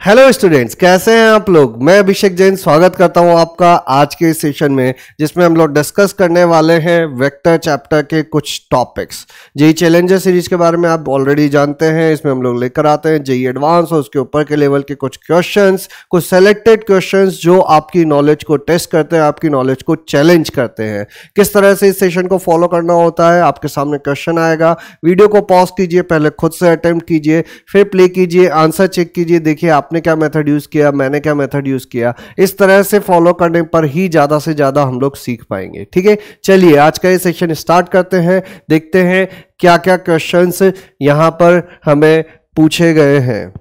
Hello students, कैसे हैं आप लोग। मैं अभिषेक जैन स्वागत करता हूं आपका आज के सेशन में, जिसमें हम लोग डिस्कस करने वाले हैं वेक्टर चैप्टर के कुछ टॉपिक्स। जेई चैलेंजर सीरीज के बारे में आप ऑलरेडी जानते हैं। इसमें हम लोग लेकर आते हैं जेई एडवांस और उसके ऊपर के लेवल के कुछ क्वेश्चंस, कुछ सेलेक्टेड क्वेश्चंस जो आपकी नॉलेज को टेस्ट करते हैं, आपकी नॉलेज को चैलेंज करते हैं। किस तरह से इस सेशन को फॉलो करना होता है, आपके सामने क्वेश्चन आएगा, वीडियो को पॉज कीजिए, पहले खुद से अटेम्प्ट कीजिए, फिर प्ले कीजिए, आंसर चेक कीजिए, देखिए आपने क्या मेथड यूज किया, मैंने क्या मेथड यूज किया। इस तरह से फॉलो करने पर ही ज्यादा से ज्यादा हम लोग सीख पाएंगे। ठीक है, चलिए आज का ये सेशन स्टार्ट करते हैं। देखते हैं क्या क्या क्वेश्चंस यहां पर हमें पूछे गए हैं।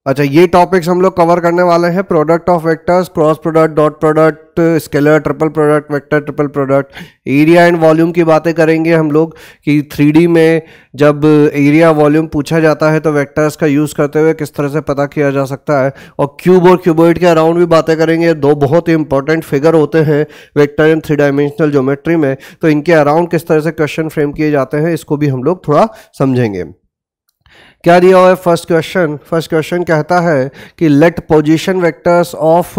अच्छा, ये टॉपिक्स हम लोग कवर करने वाले हैं। Product of vectors, cross product, dot product, scalar, triple product, vector triple product, area and volume की बातें करेंगे हम लोग कि 3D में जब एरिया वॉल्यूम पूछा जाता है तो वेक्टर्स का यूज़ करते हुए किस तरह से पता किया जा सकता है। और क्यूब और क्यूबॉइड के अराउंड भी बातें करेंगे। दो बहुत ही इंपॉर्टेंट फिगर होते हैं वेक्टर एंड 3 डायमेंशनल ज्योमेट्री में, तो इनके अराउंड किस तरह से क्वेश्चन फ्रेम किए जाते हैं, इसको भी हम लोग थोड़ा समझेंगे। क्या दिया हुआ है फर्स्ट क्वेश्चन कहता है कि let position vectors of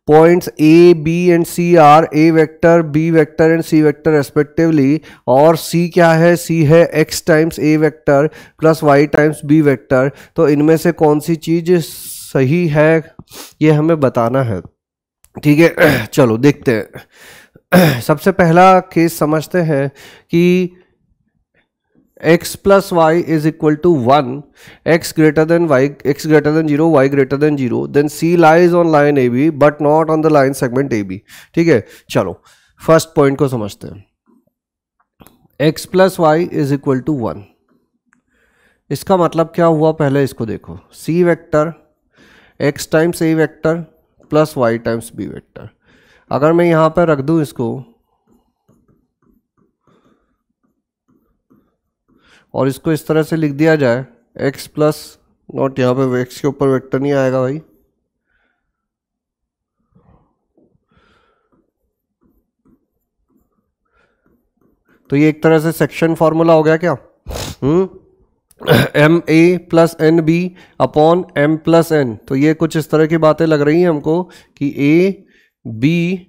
points A B and C are A vector, B vector and C vector respectively. और सी क्या है, सी है x times A vector plus y times B vector. तो इनमें से कौन सी चीज सही है ये हमें बताना है। ठीक है, चलो देखते हैं। सबसे पहला केस समझते हैं कि x plus Y is equal to 1, x greater than Y, x greater than 0, y greater than 0, then c lies on line A B but not on the line segment A B. ठीक है, चलो first point को समझते हैं। x plus Y is equal to 1, इसका मतलब क्या हुआ पहले इसको देखो। c vector x times a vector plus y times b vector. अगर मैं यहां पर रख दूं इसको और इसको इस तरह से लिख दिया जाए x प्लस नॉट, यहाँ पे x के ऊपर वेक्टर नहीं आएगा भाई, तो ये एक तरह से सेक्शन फॉर्मूला हो गया क्या। M A plus N B upon M plus N. तो ये कुछ इस तरह की बातें लग रही हैं हमको कि ए बी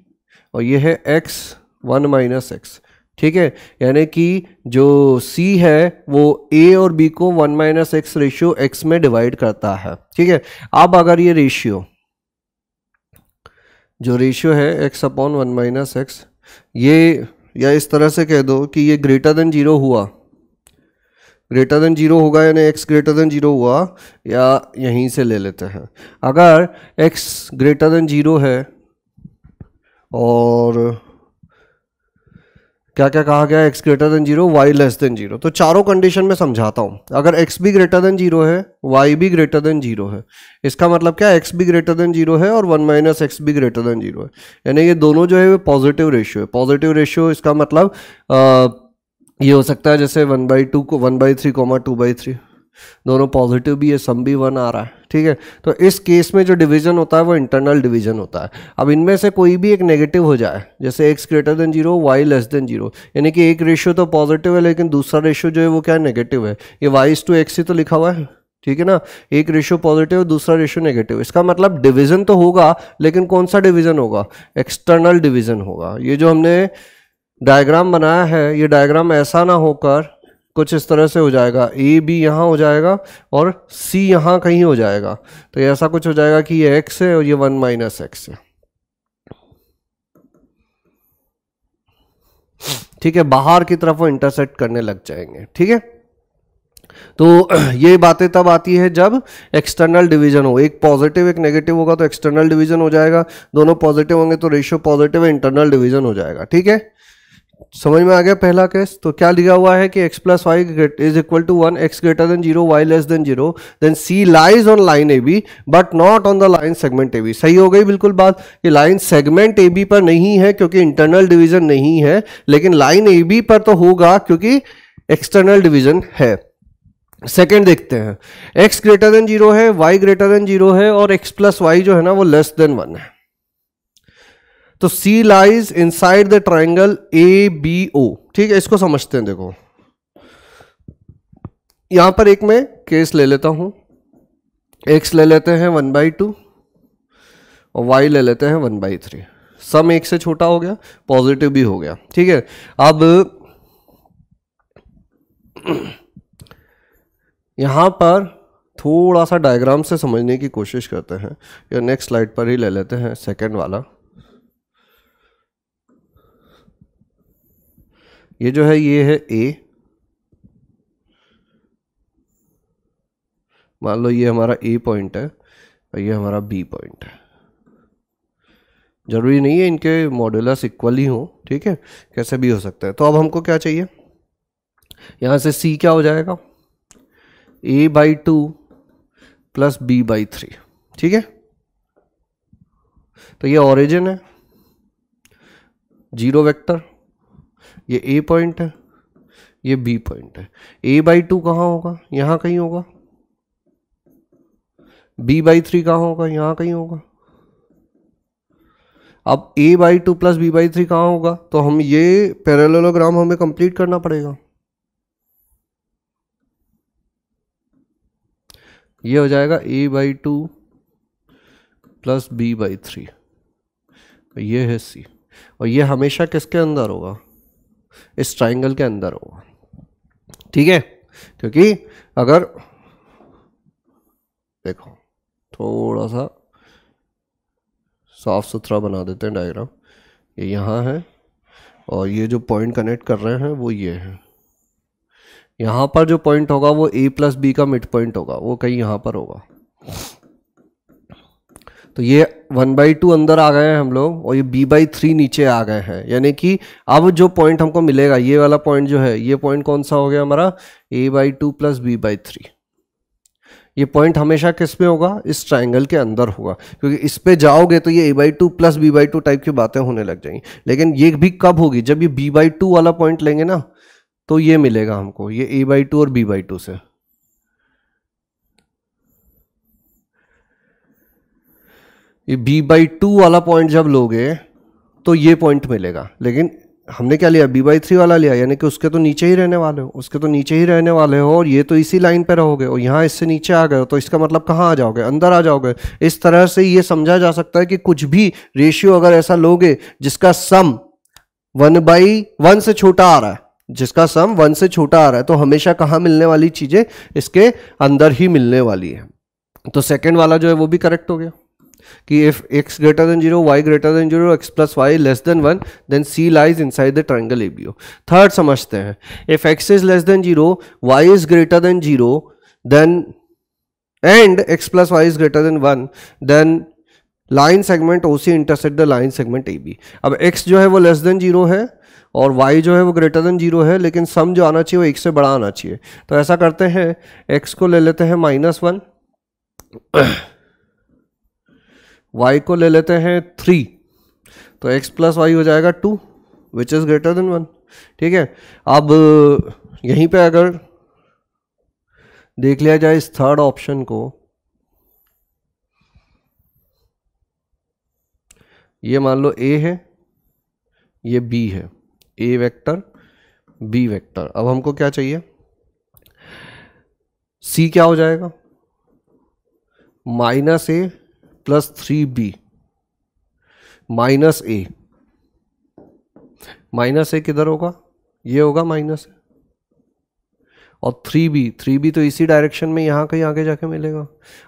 और ये है x 1 माइनस एक्स। ठीक है, यानी कि जो C है वो A और B को 1 माइनस एक्स रेशियो x में डिवाइड करता है। ठीक है, अब अगर ये रेशियो जो रेशियो है x अपॉन 1 माइनस एक्स, ये या इस तरह से कह दो कि ये ग्रेटर देन 0 हुआ, ग्रेटर देन 0 होगा यानी x ग्रेटर देन 0 हुआ, या यहीं से ले लेते हैं अगर x ग्रेटर देन 0 है और क्या क्या कहा गया, x greater than 0, y less than 0। तो चारों कंडीशन में समझाता हूं। अगर x भी ग्रेटर देन 0 है, y भी ग्रेटर देन 0 है, इसका मतलब क्या, x भी ग्रेटर देन 0 है और 1 माइनस एक्स भी ग्रेटर देन 0 है, यानी ये दोनों जो है वो पॉजिटिव रेशियो है। पॉजिटिव रेशियो इसका मतलब ये हो सकता है जैसे 1/2 को 1/3, 2/3, दोनों पॉजिटिव भी है, सम भी 1 आ रहा है। ठीक है, तो इस केस में जो डिवीजन होता है वो इंटरनल डिवीजन होता है। अब इनमें से कोई भी एक नेगेटिव हो जाए, जैसे x greater than 0, y less than 0, यानी कि एक रेशियो तो पॉजिटिव है लेकिन दूसरा रेशियो जो है वो क्या है, नेगेटिव है। ये y/x ही तो लिखा हुआ है। ठीक है ना, एक रेशियो पॉजिटिव दूसरा रेशियो नेगेटिव, इसका मतलब डिवीजन तो होगा लेकिन कौन सा डिवीजन होगा, एक्सटर्नल डिवीजन होगा। ये जो हमने डायग्राम बनाया है, ये डायग्राम ऐसा ना होकर कुछ इस तरह से हो जाएगा, ए बी यहाँ हो जाएगा और सी यहाँ कहीं हो जाएगा, तो ऐसा कुछ हो जाएगा कि ये x है और ये 1 माइनस एक्स है। ठीक है, बाहर की तरफ वो इंटरसेक्ट करने लग जाएंगे। ठीक है, तो ये बातें तब आती है जब एक्सटर्नल डिवीजन हो, एक पॉजिटिव एक नेगेटिव होगा तो एक्सटर्नल डिवीजन हो जाएगा, दोनों पॉजिटिव होंगे तो रेशियो पॉजिटिव है, इंटरनल डिवीजन हो जाएगा। ठीक है, समझ में आ गया पहला केस। तो क्या लिखा हुआ है कि x plus Y is equal to 1, x greater than 0, y less than 0, then c lies on line A B but not on the line segment A B. सही हो गई बिल्कुल बात कि लाइन सेगमेंट ए बी पर नहीं है क्योंकि इंटरनल डिवीजन नहीं है, लेकिन लाइन ए बी पर तो होगा क्योंकि एक्सटर्नल डिवीजन है। सेकेंड देखते हैं, x ग्रेटर देन 0 है, y ग्रेटर देन 0 है और x प्लस वाई जो है ना वो लेस देन 1 है। तो C lies inside the triangle ABO। ठीक है, इसको समझते हैं। देखो यहां पर एक मैं केस ले लेता हूं, x ले लेते हैं 1/2 और y ले लेते हैं 1/3। सम 1 से छोटा हो गया, पॉजिटिव भी हो गया, ठीक है। अब यहां पर थोड़ा सा डायग्राम से समझने की कोशिश करते हैं, या नेक्स्ट स्लाइड पर ही ले लेते हैं, सेकंड वाला। ये जो है ये है a, मान लो ये हमारा a पॉइंट है और ये हमारा b पॉइंट है। जरूरी नहीं है इनके मॉड्यूलस इक्वल ही हो, ठीक है, कैसे भी हो सकता है। तो अब हमको क्या चाहिए, यहां से c क्या हो जाएगा, a/2 प्लस b/3, ठीक है। तो ये ओरिजिन है, 0 वेक्टर, ये a पॉइंट है, ये b पॉइंट है। a/2 कहाँ होगा, यहां कहीं होगा। b/3 कहाँ होगा, यहां कहीं होगा। अब a/2 प्लस b/3 कहाँ होगा, तो हम ये पैरेललोग्राम हमें कंप्लीट करना पड़ेगा। ये हो जाएगा a/2 प्लस b/3, ये है c, और ये हमेशा किसके अंदर होगा, इस ट्राइंगल के अंदर होगा, ठीक है। क्योंकि अगर देखो थोड़ा सा साफ सुथरा बना देते हैं डायग्राम, ये यहाँ है और ये जो पॉइंट कनेक्ट कर रहे हैं वो ये है। यहाँ पर जो पॉइंट होगा वो a प्लस बी का मिड पॉइंट होगा, वो कहीं यहाँ पर होगा। तो ये 1/2 अंदर आ गए हैं हम लोग, और ये b/3 नीचे आ गए हैं, यानी कि अब जो पॉइंट हमको मिलेगा, ये वाला पॉइंट जो है, ये पॉइंट कौन सा हो गया हमारा, a/2 प्लस b/3। ये पॉइंट हमेशा किस में होगा, इस ट्राइंगल के अंदर होगा, क्योंकि इस पे जाओगे तो ये a/2 प्लस b/2 टाइप की बातें होने लग जाएंगी। लेकिन ये भी कब होगी, जब ये b/2 वाला पॉइंट लेंगे ना, तो ये मिलेगा हमको, ये a/2 और b/2 से। ये b/2 वाला पॉइंट जब लोगे तो ये पॉइंट मिलेगा। लेकिन हमने क्या लिया, b/3 वाला लिया, यानी कि उसके तो नीचे ही रहने वाले हो, उसके तो नीचे ही रहने वाले हो, और ये तो इसी लाइन पे रहोगे, और यहाँ इससे नीचे आ गए हो, तो इसका मतलब कहाँ आ जाओगे, अंदर आ जाओगे। इस तरह से ये समझा जा सकता है कि कुछ भी रेशियो अगर ऐसा लोगे जिसका सम 1/1 से छोटा आ रहा है, जिसका सम 1 से छोटा आ रहा है, तो हमेशा कहाँ मिलने वाली चीजें, इसके अंदर ही मिलने वाली है। तो सेकेंड वाला जो है वो भी करेक्ट हो गया कि if x greater than 0, y greater than 0, x plus y less than 1, then c lies inside the triangle ABO. Third समझते हैं, if x is less than 0, y is greater than 0, then and x plus y is greater than 1, then line segment OC intersect the line segment AB. अब x जो है वो less than 0 है और y जो है वो greater than 0 है, लेकिन सम जो आना चाहिए वो 1 से बड़ा आना चाहिए। तो ऐसा करते हैं, x को ले लेते हैं -1, y को ले लेते हैं 3, तो x प्लस वाई हो जाएगा 2 विच इज ग्रेटर देन 1, ठीक है। अब यहीं पे अगर देख लिया जाए इस थर्ड ऑप्शन को, ये मान लो a है, ये b है, a वेक्टर b वेक्टर। अब हमको क्या चाहिए, c क्या हो जाएगा, -a plus 3b minus A, minus A किधर होगा, ये होगा माइनस ए, और 3b तो इसी डायरेक्शन में यहाँ कहीं आगे जाके मिलेगा।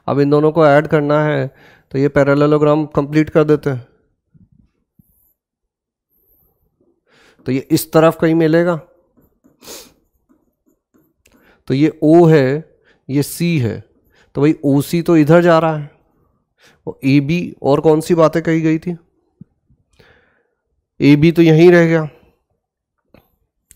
अब इन दोनों को ऐड करना है तो ये पैरेललोग्राम कंप्लीट कर देते हैं, तो ये इस तरफ कहीं मिलेगा, तो ये O है, ये C है, तो भाई OC तो इधर जा रहा है, और AB और कौन सी बातें कही गई थी, AB तो यहीं रह गया।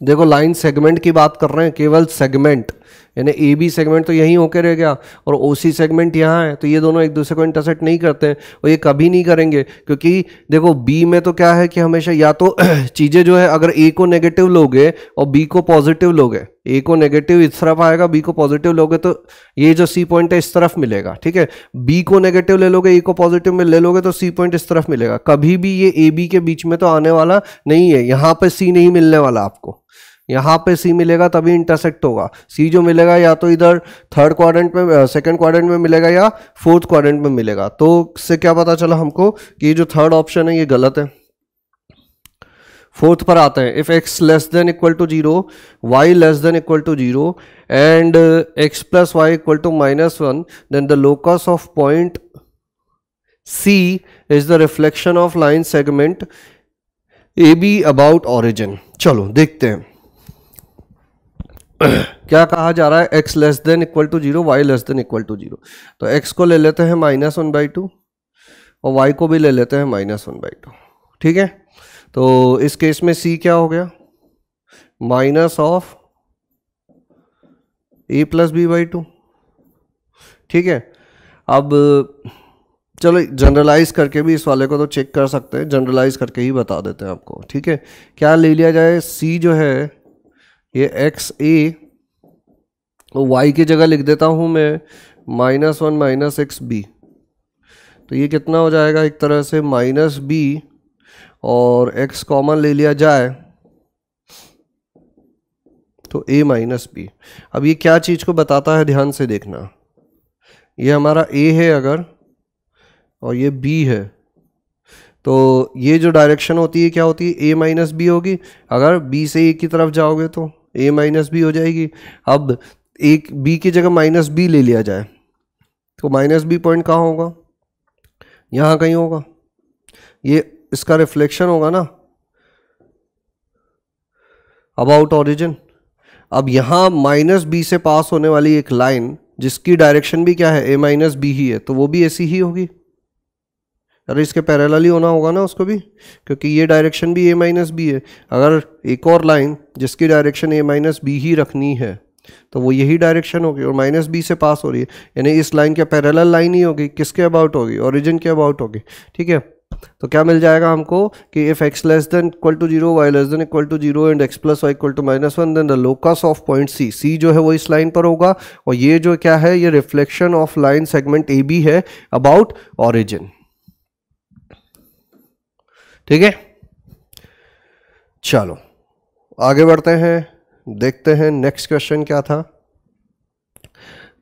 देखो लाइन सेगमेंट की बात कर रहे हैं, केवल सेगमेंट, यानी AB सेगमेंट तो यहीं होके रह गया और OC सेगमेंट यहाँ है, तो ये दोनों एक दूसरे को इंटरसेक्ट नहीं करते हैं, और ये कभी नहीं करेंगे, क्योंकि देखो B में तो क्या है कि हमेशा या तो चीज़ें जो है, अगर A को नेगेटिव लोगे और B को पॉजिटिव लोगे, A को नेगेटिव इस तरफ आएगा, B को पॉजिटिव लोगे तो ये जो C पॉइंट है इस तरफ मिलेगा, ठीक है। B को नेगेटिव ले लोगे, A को पॉजिटिव में ले लोगे तो C पॉइंट इस तरफ मिलेगा। कभी भी ये AB के बीच में तो आने वाला नहीं है, यहाँ पे C नहीं मिलने वाला आपको, यहाँ पे सी मिलेगा तभी इंटरसेक्ट होगा। सी जो मिलेगा या तो इधर थर्ड क्वाड्रेंट में, सेकंड क्वाड्रेंट में मिलेगा या फोर्थ क्वाड्रेंट में मिलेगा। तो इससे क्या पता चला हमको कि ये जो थर्ड ऑप्शन है ये गलत है। फोर्थ पर आते हैं, if x less than equal to 0, y less than equal to 0 and x plus Y equal to -1, then the locus of point C is the reflection of line segment AB about origin। चलो देखते हैं क्या कहा जा रहा है, x less than equal to 0, y less than equal to 0। तो x को ले लेते हैं -1/2 और y को भी ले लेते हैं -1/2, ठीक है। तो इस केस में c क्या हो गया, minus of a plus b/2, ठीक है। अब चलो जनरलाइज करके भी इस वाले को तो चेक कर सकते हैं, जनरलाइज करके ही बता देते हैं आपको, ठीक है। क्या ले लिया जाए, c जो है ये एक्स ए, y की जगह लिख देता हूँ मैं -1 - xb। तो ये कितना हो जाएगा, एक तरह से -b और x कॉमन ले लिया जाए तो a - b। अब ये क्या चीज़ को बताता है, ध्यान से देखना, ये हमारा a है अगर और ये b है, तो ये जो डायरेक्शन होती है क्या होती है, a - b होगी। अगर b से a की तरफ जाओगे तो a - b हो जाएगी। अब एक b की जगह -b ले लिया जाए तो -b पॉइंट कहाँ होगा, यहाँ कहीं होगा, ये इसका रिफ्लेक्शन होगा ना अबाउट ओरिजिन। अब यहाँ -b से पास होने वाली एक लाइन जिसकी डायरेक्शन भी क्या है, a - b ही है, तो वो भी ऐसी ही होगी। अरे इसके पैरेलल ही होना होगा ना उसको भी, क्योंकि ये डायरेक्शन भी a - b है। अगर एक और लाइन जिसकी डायरेक्शन a - b ही रखनी है तो वो यही डायरेक्शन होगी और -b से पास हो रही है, यानी इस लाइन के पैरेलल लाइन ही होगी, किसके अबाउट होगी, ओरिजिन के अबाउट होगी, ठीक है। तो क्या मिल जाएगा हमको कि if x less than equal to 0, y less than equal to 0 and x plus Y equal to -1, then the locus of point C, C जो है वो इस लाइन पर होगा और ये जो क्या है, ये reflection of line segment AB है अबाउट ओरिजिन, ठीक है। चलो आगे बढ़ते हैं, देखते हैं नेक्स्ट क्वेश्चन क्या था।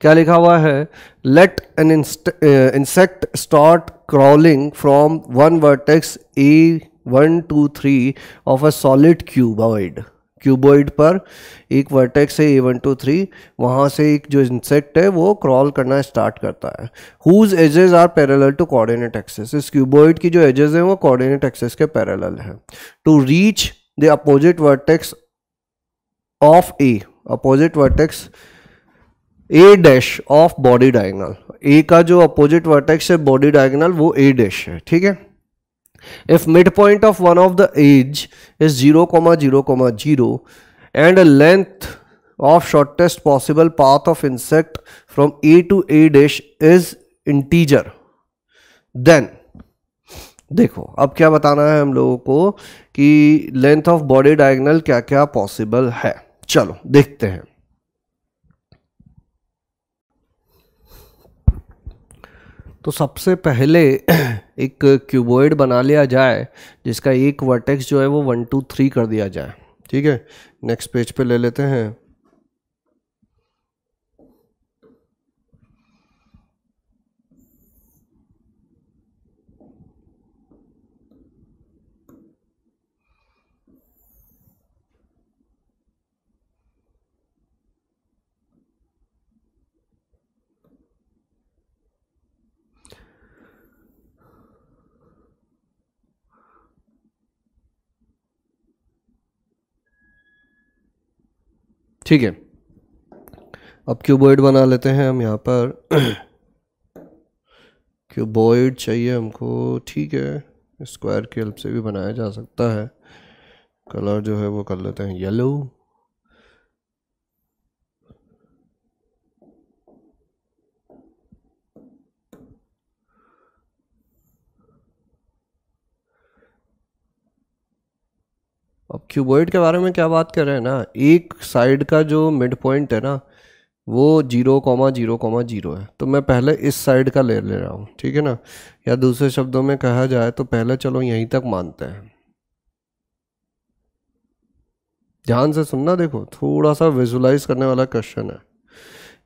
क्या लिखा हुआ है, let an insect start crawling from one vertex A1 2 3 of a solid cuboid. Cuboid पर एक वर्टेक्स है A1 2 3, वहाँ से एक जो इंसेक्ट है वो क्रॉल करना स्टार्ट करता है। Whose edges are parallel to coordinate axis, इस क्यूबॉइड की जो एजेस हैं वो कोऑर्डिनेट एक्सिस के पैरेलल है। To reach the opposite vertex of A, opposite vertex A dash of body diagonal, A का जो अपोजिट वर्टेक्स है बॉडी डायगोनल वो A डैश है, ठीक है। If midpoint of one of the edge is 0, 0, 0 and a length of shortest possible path of insect from A to A dash is integer, then देखो अब क्या बताना है हम लोगों को कि लेंथ ऑफ बॉडी डायगोनल क्या क्या पॉसिबल है। चलो देखते हैं। तो सबसे पहले एक क्यूबॉइड बना लिया जाए जिसका एक वर्टेक्स जो है वो 1 2 3 कर दिया जाए, ठीक है। नेक्स्ट पेज पे ले लेते हैं। ठीक है, अब क्यूबॉइड बना लेते हैं हम यहाँ पर। क्यूबॉइड चाहिए हमको, ठीक है, स्क्वायर की हेल्प से भी बनाया जा सकता है। कलर जो है वो कर लेते हैं येलो। अब क्यूबॉइड के बारे में क्या बात कर रहे हैं ना, एक साइड का जो मिड पॉइंट है ना वो 0, 0, 0 है, तो मैं पहले इस साइड का ले रहा हूँ, ठीक है ना। या दूसरे शब्दों में कहा जाए तो पहले चलो यहीं तक मानते हैं, ध्यान से सुनना, देखो थोड़ा सा विजुलाइज करने वाला क्वेश्चन है।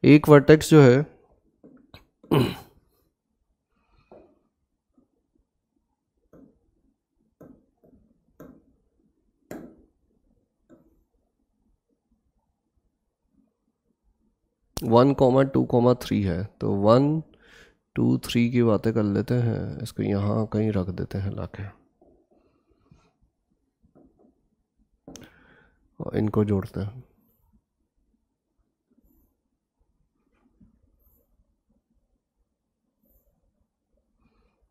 एक वर्टेक्स जो है 1,2,3 है, तो 1 2 3 की बातें कर लेते हैं। इसको यहाँ कहीं रख देते हैं लाके, और इनको जोड़ते हैं।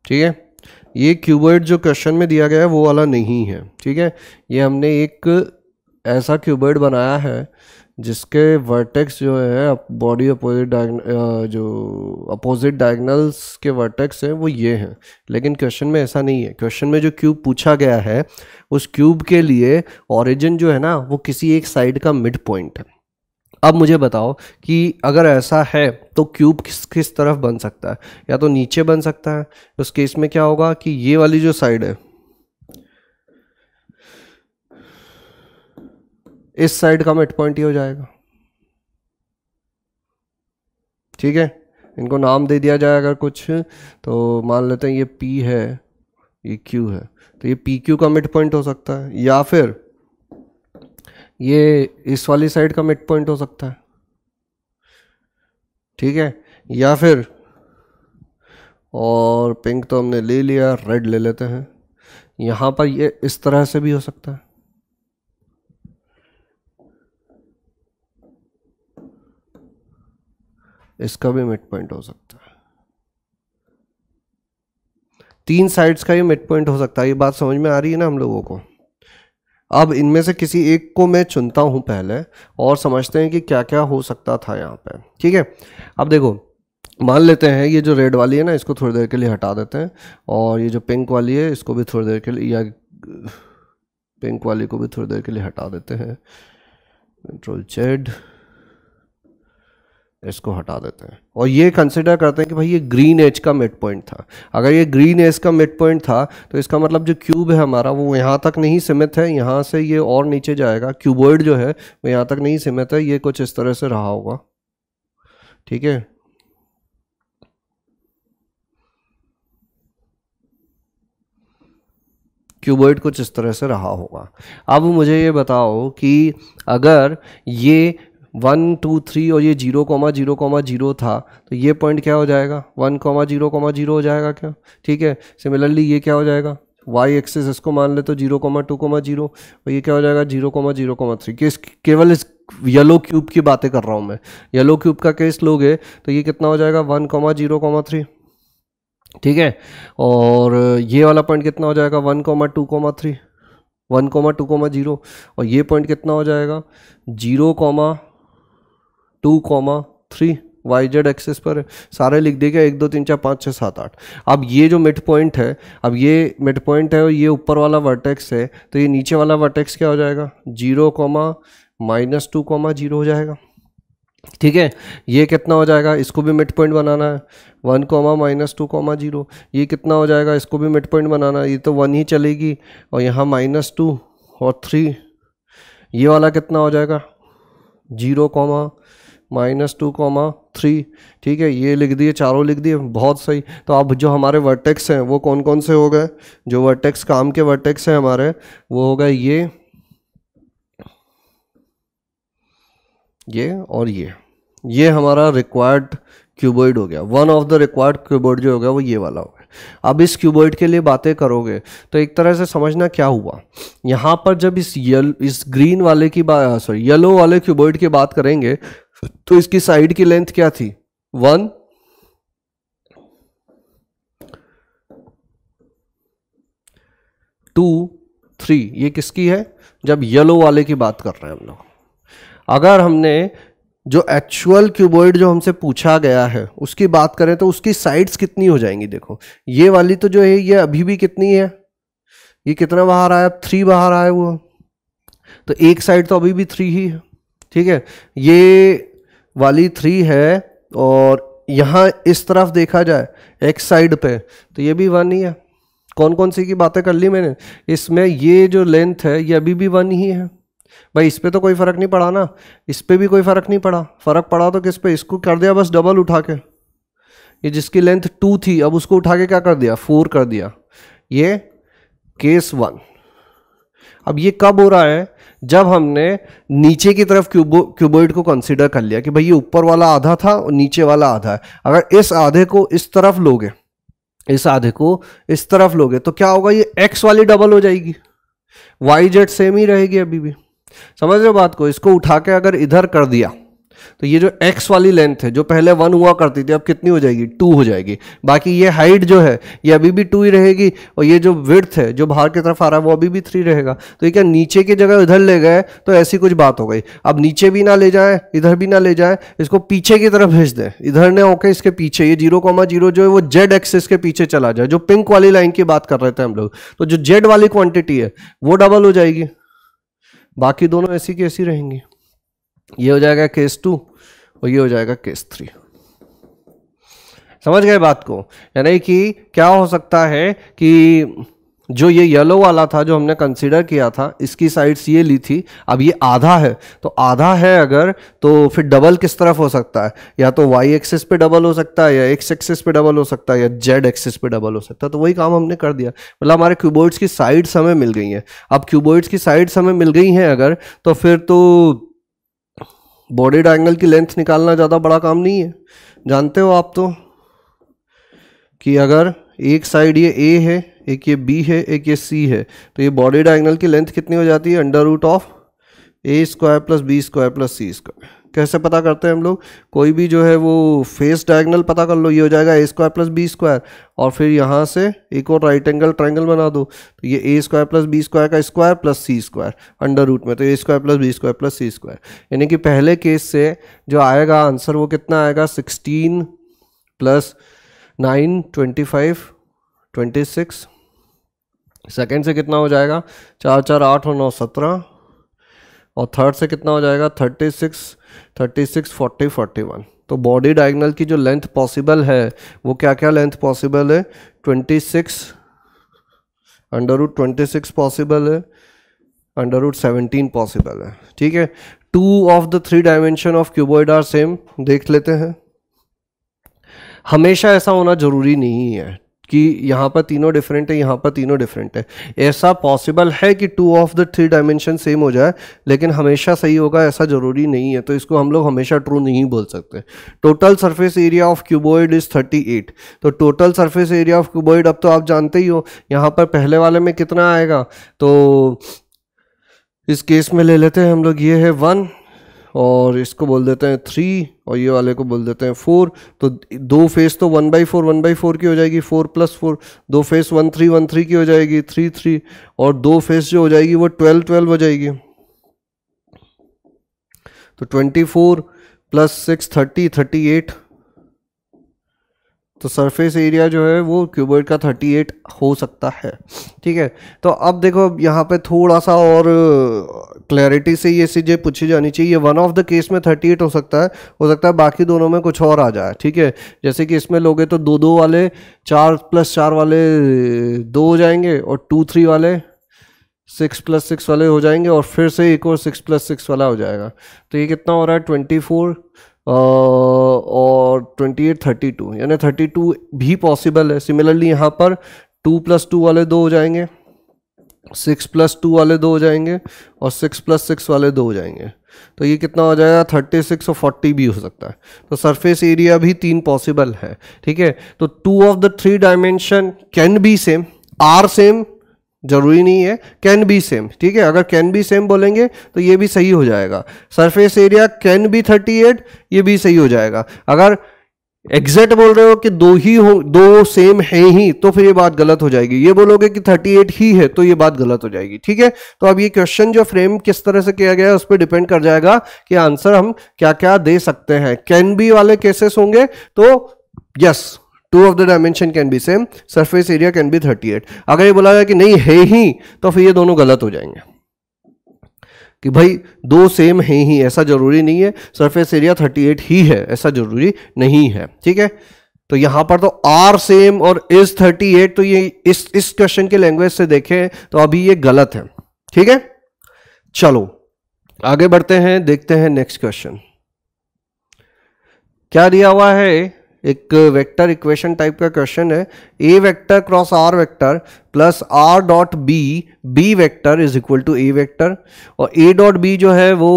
ठीक है, ये क्यूबॉइड जो क्वेश्चन में दिया गया है वो वाला नहीं है। ठीक है, ये हमने एक ऐसा क्यूबॉइड बनाया है जिसके वर्टेक्स जो है बॉडी अपोजिट जो अपोजिट डायगोनल्स के वर्टेक्स हैं वो ये हैं, लेकिन क्वेश्चन में ऐसा नहीं है। क्वेश्चन में जो क्यूब पूछा गया है उस क्यूब के लिए ओरिजिन जो है ना वो किसी एक साइड का मिड पॉइंट है। अब मुझे बताओ कि अगर ऐसा है तो क्यूब किस किस तरफ बन सकता है? या तो नीचे बन सकता है, उस केस में क्या होगा कि ये वाली जो साइड है इस साइड का मिड पॉइंट ही हो जाएगा। ठीक है, इनको नाम दे दिया जाए अगर कुछ, तो मान लेते हैं ये P है, ये Q है, तो ये PQ का मिड पॉइंट हो सकता है, या फिर ये इस वाली साइड का मिड पॉइंट हो सकता है। ठीक है, या फिर, और पिंक तो हमने ले लिया, रेड ले लेते हैं, यहाँ पर ये इस तरह से भी हो सकता है। इसका भी मिड पॉइंट हो सकता है। 3 साइड्स का ये मिड पॉइंट हो सकता है। ये बात समझ में आ रही है ना हम लोगों को? अब इनमें से किसी एक को मैं चुनता हूं पहले और समझते हैं कि क्या क्या हो सकता था यहाँ पे। ठीक है, अब देखो मान लेते हैं ये जो रेड वाली है ना इसको थोड़ी देर के लिए हटा देते हैं, और ये जो पिंक वाली है इसको भी थोड़ी देर के लिए, या पिंक वाली को भी थोड़ी देर के लिए हटा देते हैं। Ctrl+Z, इसको हटा देते हैं, और ये कंसिडर करते हैं कि भाई ये ग्रीन एज का मिड पॉइंट था। अगर ये ग्रीन एज का मिड पॉइंट था तो इसका मतलब जो क्यूब है हमारा वो यहाँ तक नहीं सीमित है, यहाँ से ये और नीचे जाएगा। क्यूबॉइड जो है वो यहाँ तक नहीं सीमित है, ये कुछ इस तरह से रहा होगा। ठीक है, क्यूबॉइड कुछ इस तरह से रहा होगा। अब मुझे ये बताओ कि अगर ये 1 2 3 और ये 0,0,0 था तो ये पॉइंट क्या हो जाएगा? 1,0,0 हो जाएगा क्या? ठीक है, सिमिलरली ये क्या हो जाएगा? वाई एक्सिस इसको मान ले तो 0,2,0, और ये क्या हो जाएगा? 0,0,3। केवल इस येलो क्यूब की बातें कर रहा हूँ मैं। येलो क्यूब का केस लोगे तो ये कितना हो जाएगा? 1,0,3। ठीक है, और ये वाला पॉइंट कितना हो जाएगा? 1,2,3, 1,2,0, और ये पॉइंट कितना हो जाएगा? 0,2,3। वाई जेड एक्सिस पर सारे लिख देगा 1 2 3 4 5 6 7 8। अब ये जो मिड पॉइंट है, अब ये मिड पॉइंट है और ये ऊपर वाला वर्टेक्स है, तो ये नीचे वाला वर्टेक्स क्या हो जाएगा? 0,-2,0 हो जाएगा। ठीक है, ये कितना हो जाएगा? इसको भी मिड पॉइंट बनाना है, 1,-2,0। ये कितना हो जाएगा? इसको भी मिड पॉइंट बनाना है, ये तो 1 ही चलेगी, और यहाँ -2 और 3। ये वाला कितना हो जाएगा? 0,-2,3। ठीक है, ये लिख दिए, चारों लिख दिए, बहुत सही। तो अब जो हमारे वर्टेक्स हैं वो कौन कौन से हो गए? जो वर्टेक्स काम के वर्टेक्स हैं हमारे वो हो गए ये और ये हमारा रिक्वायर्ड क्यूबॉइड हो गया। One of the required cuboid जो हो गया वो ये वाला हो गया। अब इस क्यूबॉइड के लिए बातें करोगे तो एक तरह से समझना क्या हुआ यहाँ पर। जब इस ग्रीन वाले की बात, सॉरी येलो वाले क्यूबॉइड की बात करेंगे तो इसकी साइड की लेंथ क्या थी? 1 2 3। ये किसकी है? जब येलो वाले की बात कर रहे हैं हम लोग। अगर हमने जो एक्चुअल क्यूबॉइड जो हमसे पूछा गया है उसकी बात करें तो उसकी साइड्स कितनी हो जाएंगी? देखो ये वाली तो जो है ये अभी भी कितनी है? ये कितना बाहर आया? 3 बाहर आया वो, तो एक साइड तो अभी भी 3 ही है। ठीक है, ये वाली 3 है, और यहाँ इस तरफ देखा जाए एक्स साइड पे तो ये भी 1 ही है। कौन कौन सी की बातें कर ली मैंने? इसमें ये जो लेंथ है ये अभी भी 1 ही है। भाई इस पे तो कोई फर्क नहीं पड़ा ना, इस पे भी कोई फर्क नहीं पड़ा, फर्क पड़ा तो किस पे, इसको कर दिया बस डबल उठा के, ये जिसकी लेंथ 2 थी अब उसको उठा के क्या कर दिया 4 कर दिया, ये केस 1। अब ये कब हो रहा है, जब हमने नीचे की तरफ क्यूबॉइड को कंसीडर कर लिया कि भाई ये ऊपर वाला आधा था और नीचे वाला आधा है। अगर इस आधे को इस तरफ लोगे, इस आधे को इस तरफ लोगे तो क्या होगा, ये एक्स वाली डबल हो जाएगी, वाई जेड सेम ही रहेगी अभी भी। समझ रहे हो बात को? इसको उठा के अगर इधर कर दिया तो ये जो x वाली लेंथ है जो पहले 1 हुआ करती थी अब कितनी हो जाएगी 2 हो जाएगी। बाकी ये हाइट जो है ये अभी भी 2 ही रहेगी और ये जो विड्थ है जो बाहर की तरफ आ रहा है वो अभी भी 3 रहेगा। तो ये क्या नीचे की जगह इधर ले गए तो ऐसी कुछ बात हो गई। अब नीचे भी ना ले जाए इधर भी ना ले जाए, इसको पीछे की तरफ भेज दें, इधर ने होके इसके पीछे, ये 0,0 जो है वो जेड एक्सिस के पीछे चला जाए, जो पिंक वाली लाइन की बात कर रहे थे हम लोग, तो जो जेड वाली क्वांटिटी है वो डबल हो जाएगी, बाकी दोनों ऐसी की ऐसी रहेंगी। ये हो जाएगा केस 2 और ये हो जाएगा केस 3। समझ गए बात को? यानी कि क्या हो सकता है कि जो ये येलो वाला था जो हमने कंसीडर किया था, इसकी साइड्स ये ली थी, अब ये आधा है, तो आधा है अगर तो फिर डबल किस तरफ हो सकता है, या तो वाई एक्सिस पे डबल हो सकता है, या एक्स एक्सिस पे डबल हो सकता है, या जेड एक्सिस पे डबल हो सकता है। तो वही काम हमने कर दिया, मतलब हमारे क्यूबॉइड्स की साइड्स हमें मिल गई हैं। अब क्यूबॉइड्स की साइड्स हमें मिल गई हैं अगर, तो फिर तो बॉडी डायगोनल की लेंथ निकालना ज़्यादा बड़ा काम नहीं है। जानते हो आप तो कि अगर एक साइड ये A है, एक ये B है, एक ये C है, तो ये बॉडी डायगोनल की लेंथ कितनी हो जाती है, √ऑफ A² + B² + C²। कैसे पता करते हैं हम लोग, कोई भी जो है वो फेस डायगोनल पता कर लो, ये हो जाएगा A² + B², और फिर यहाँ से एक और राइट एंगल ट्रायंगल बना दो, तो ये A² + B² का square plus C² under root में, तो A² + B² + C²। यानी कि पहले केस से जो आएगा आंसर वो कितना आएगा, 16 + 9 25 26। सेकेंड से कितना हो जाएगा, 4 4 8 और 9 17, और थर्ड से कितना हो जाएगा 36 36 40 41। तो बॉडी डायगोनल की जो लेंथ पॉसिबल है वो क्या क्या लेंथ पॉसिबल है, 26 √26 पॉसिबल है, √17 पॉसिबल है। ठीक है, 2 of the 3 dimension of cuboid are same. देख लेते हैं, हमेशा ऐसा होना जरूरी नहीं है कि यहाँ पर तीनों डिफरेंट है, यहाँ पर तीनों डिफरेंट है। ऐसा पॉसिबल है कि 2 ऑफ द 3 डायमेंशन सेम हो जाए, लेकिन हमेशा सही होगा ऐसा जरूरी नहीं है, तो इसको हम लोग हमेशा ट्रू नहीं बोल सकते। Total surface area of cuboid is 38। तो total surface area of cuboid अब तो आप जानते ही हो, यहाँ पर पहले वाले में कितना आएगा, तो इस केस में ले लेते हैं हम लोग, ये है 1 और इसको बोल देते हैं 3 और ये वाले को बोल देते हैं 4। तो दो फेस तो 1/4 की हो जाएगी, 4 + 4। दो फेस 1 3 की हो जाएगी, 3 3, और दो फेस जो हो जाएगी वो 12 12 हो जाएगी। तो 24 + 6 30 38। तो सरफेस एरिया जो है वो क्यूबॉइड का 38 हो सकता है। ठीक है, तो अब देखो यहाँ पे थोड़ा सा और क्लैरिटी से ये चीज़ें पूछी जानी चाहिए। वन ऑफ द केस में 38 हो सकता है बाकी दोनों में कुछ और आ जाए। ठीक है, जैसे कि इसमें लोगे तो 2 2 वाले 4 + 4 वाले 2 हो जाएंगे, और 2 3 वाले 6 + 6 वाले हो जाएंगे, और फिर से एक और 6 + 6 वाला हो जाएगा। तो ये कितना हो रहा है 24 और 28 32, यानी 32 भी पॉसिबल है। सिमिलरली यहाँ पर 2 + 2 वाले 2 हो जाएंगे, 6 + 2 वाले 2 हो जाएंगे, और 6 + 6 वाले 2 हो जाएंगे। तो ये कितना हो जाएगा 36 और 40 भी हो सकता है। तो सरफेस एरिया भी 3 पॉसिबल है। ठीक है, तो 2 of the 3 dimension can be same, are same जरूरी नहीं है, कैन बी सेम। ठीक है, अगर कैन बी सेम बोलेंगे तो ये भी सही हो जाएगा। सरफेस एरिया कैन बी 38, ये भी सही हो जाएगा। अगर एग्जैक्ट बोल रहे हो कि दो सेम है ही, तो फिर ये बात गलत हो जाएगी। ये बोलोगे कि 38 ही है तो ये बात गलत हो जाएगी। ठीक है, तो अब ये क्वेश्चन जो फ्रेम किस तरह से किया गया है उस पर डिपेंड कर जाएगा कि आंसर हम क्या क्या दे सकते हैं। कैन बी वाले केसेस होंगे तो yes, 2 of the dimension can be same, surface area can be 38। अगर ये बोला जाए कि नहीं है ही तो फिर ये दोनों गलत हो जाएंगे कि भाई 2 सेम है ही, ऐसा जरूरी नहीं है। सरफेस एरिया 38 ही है, ऐसा जरूरी नहीं है। ठीक है, तो यहां पर तो आर सेम और इज 38, तो ये इस क्वेश्चन के लैंग्वेज से देखें तो अभी ये गलत है। ठीक है, चलो आगे बढ़ते हैं, देखते हैं नेक्स्ट क्वेश्चन क्या दिया हुआ है। एक वेक्टर इक्वेशन टाइप का क्वेश्चन है। A vector cross R vector plus R dot B, B vector is equal to A vector, और ए डॉट बी जो है वो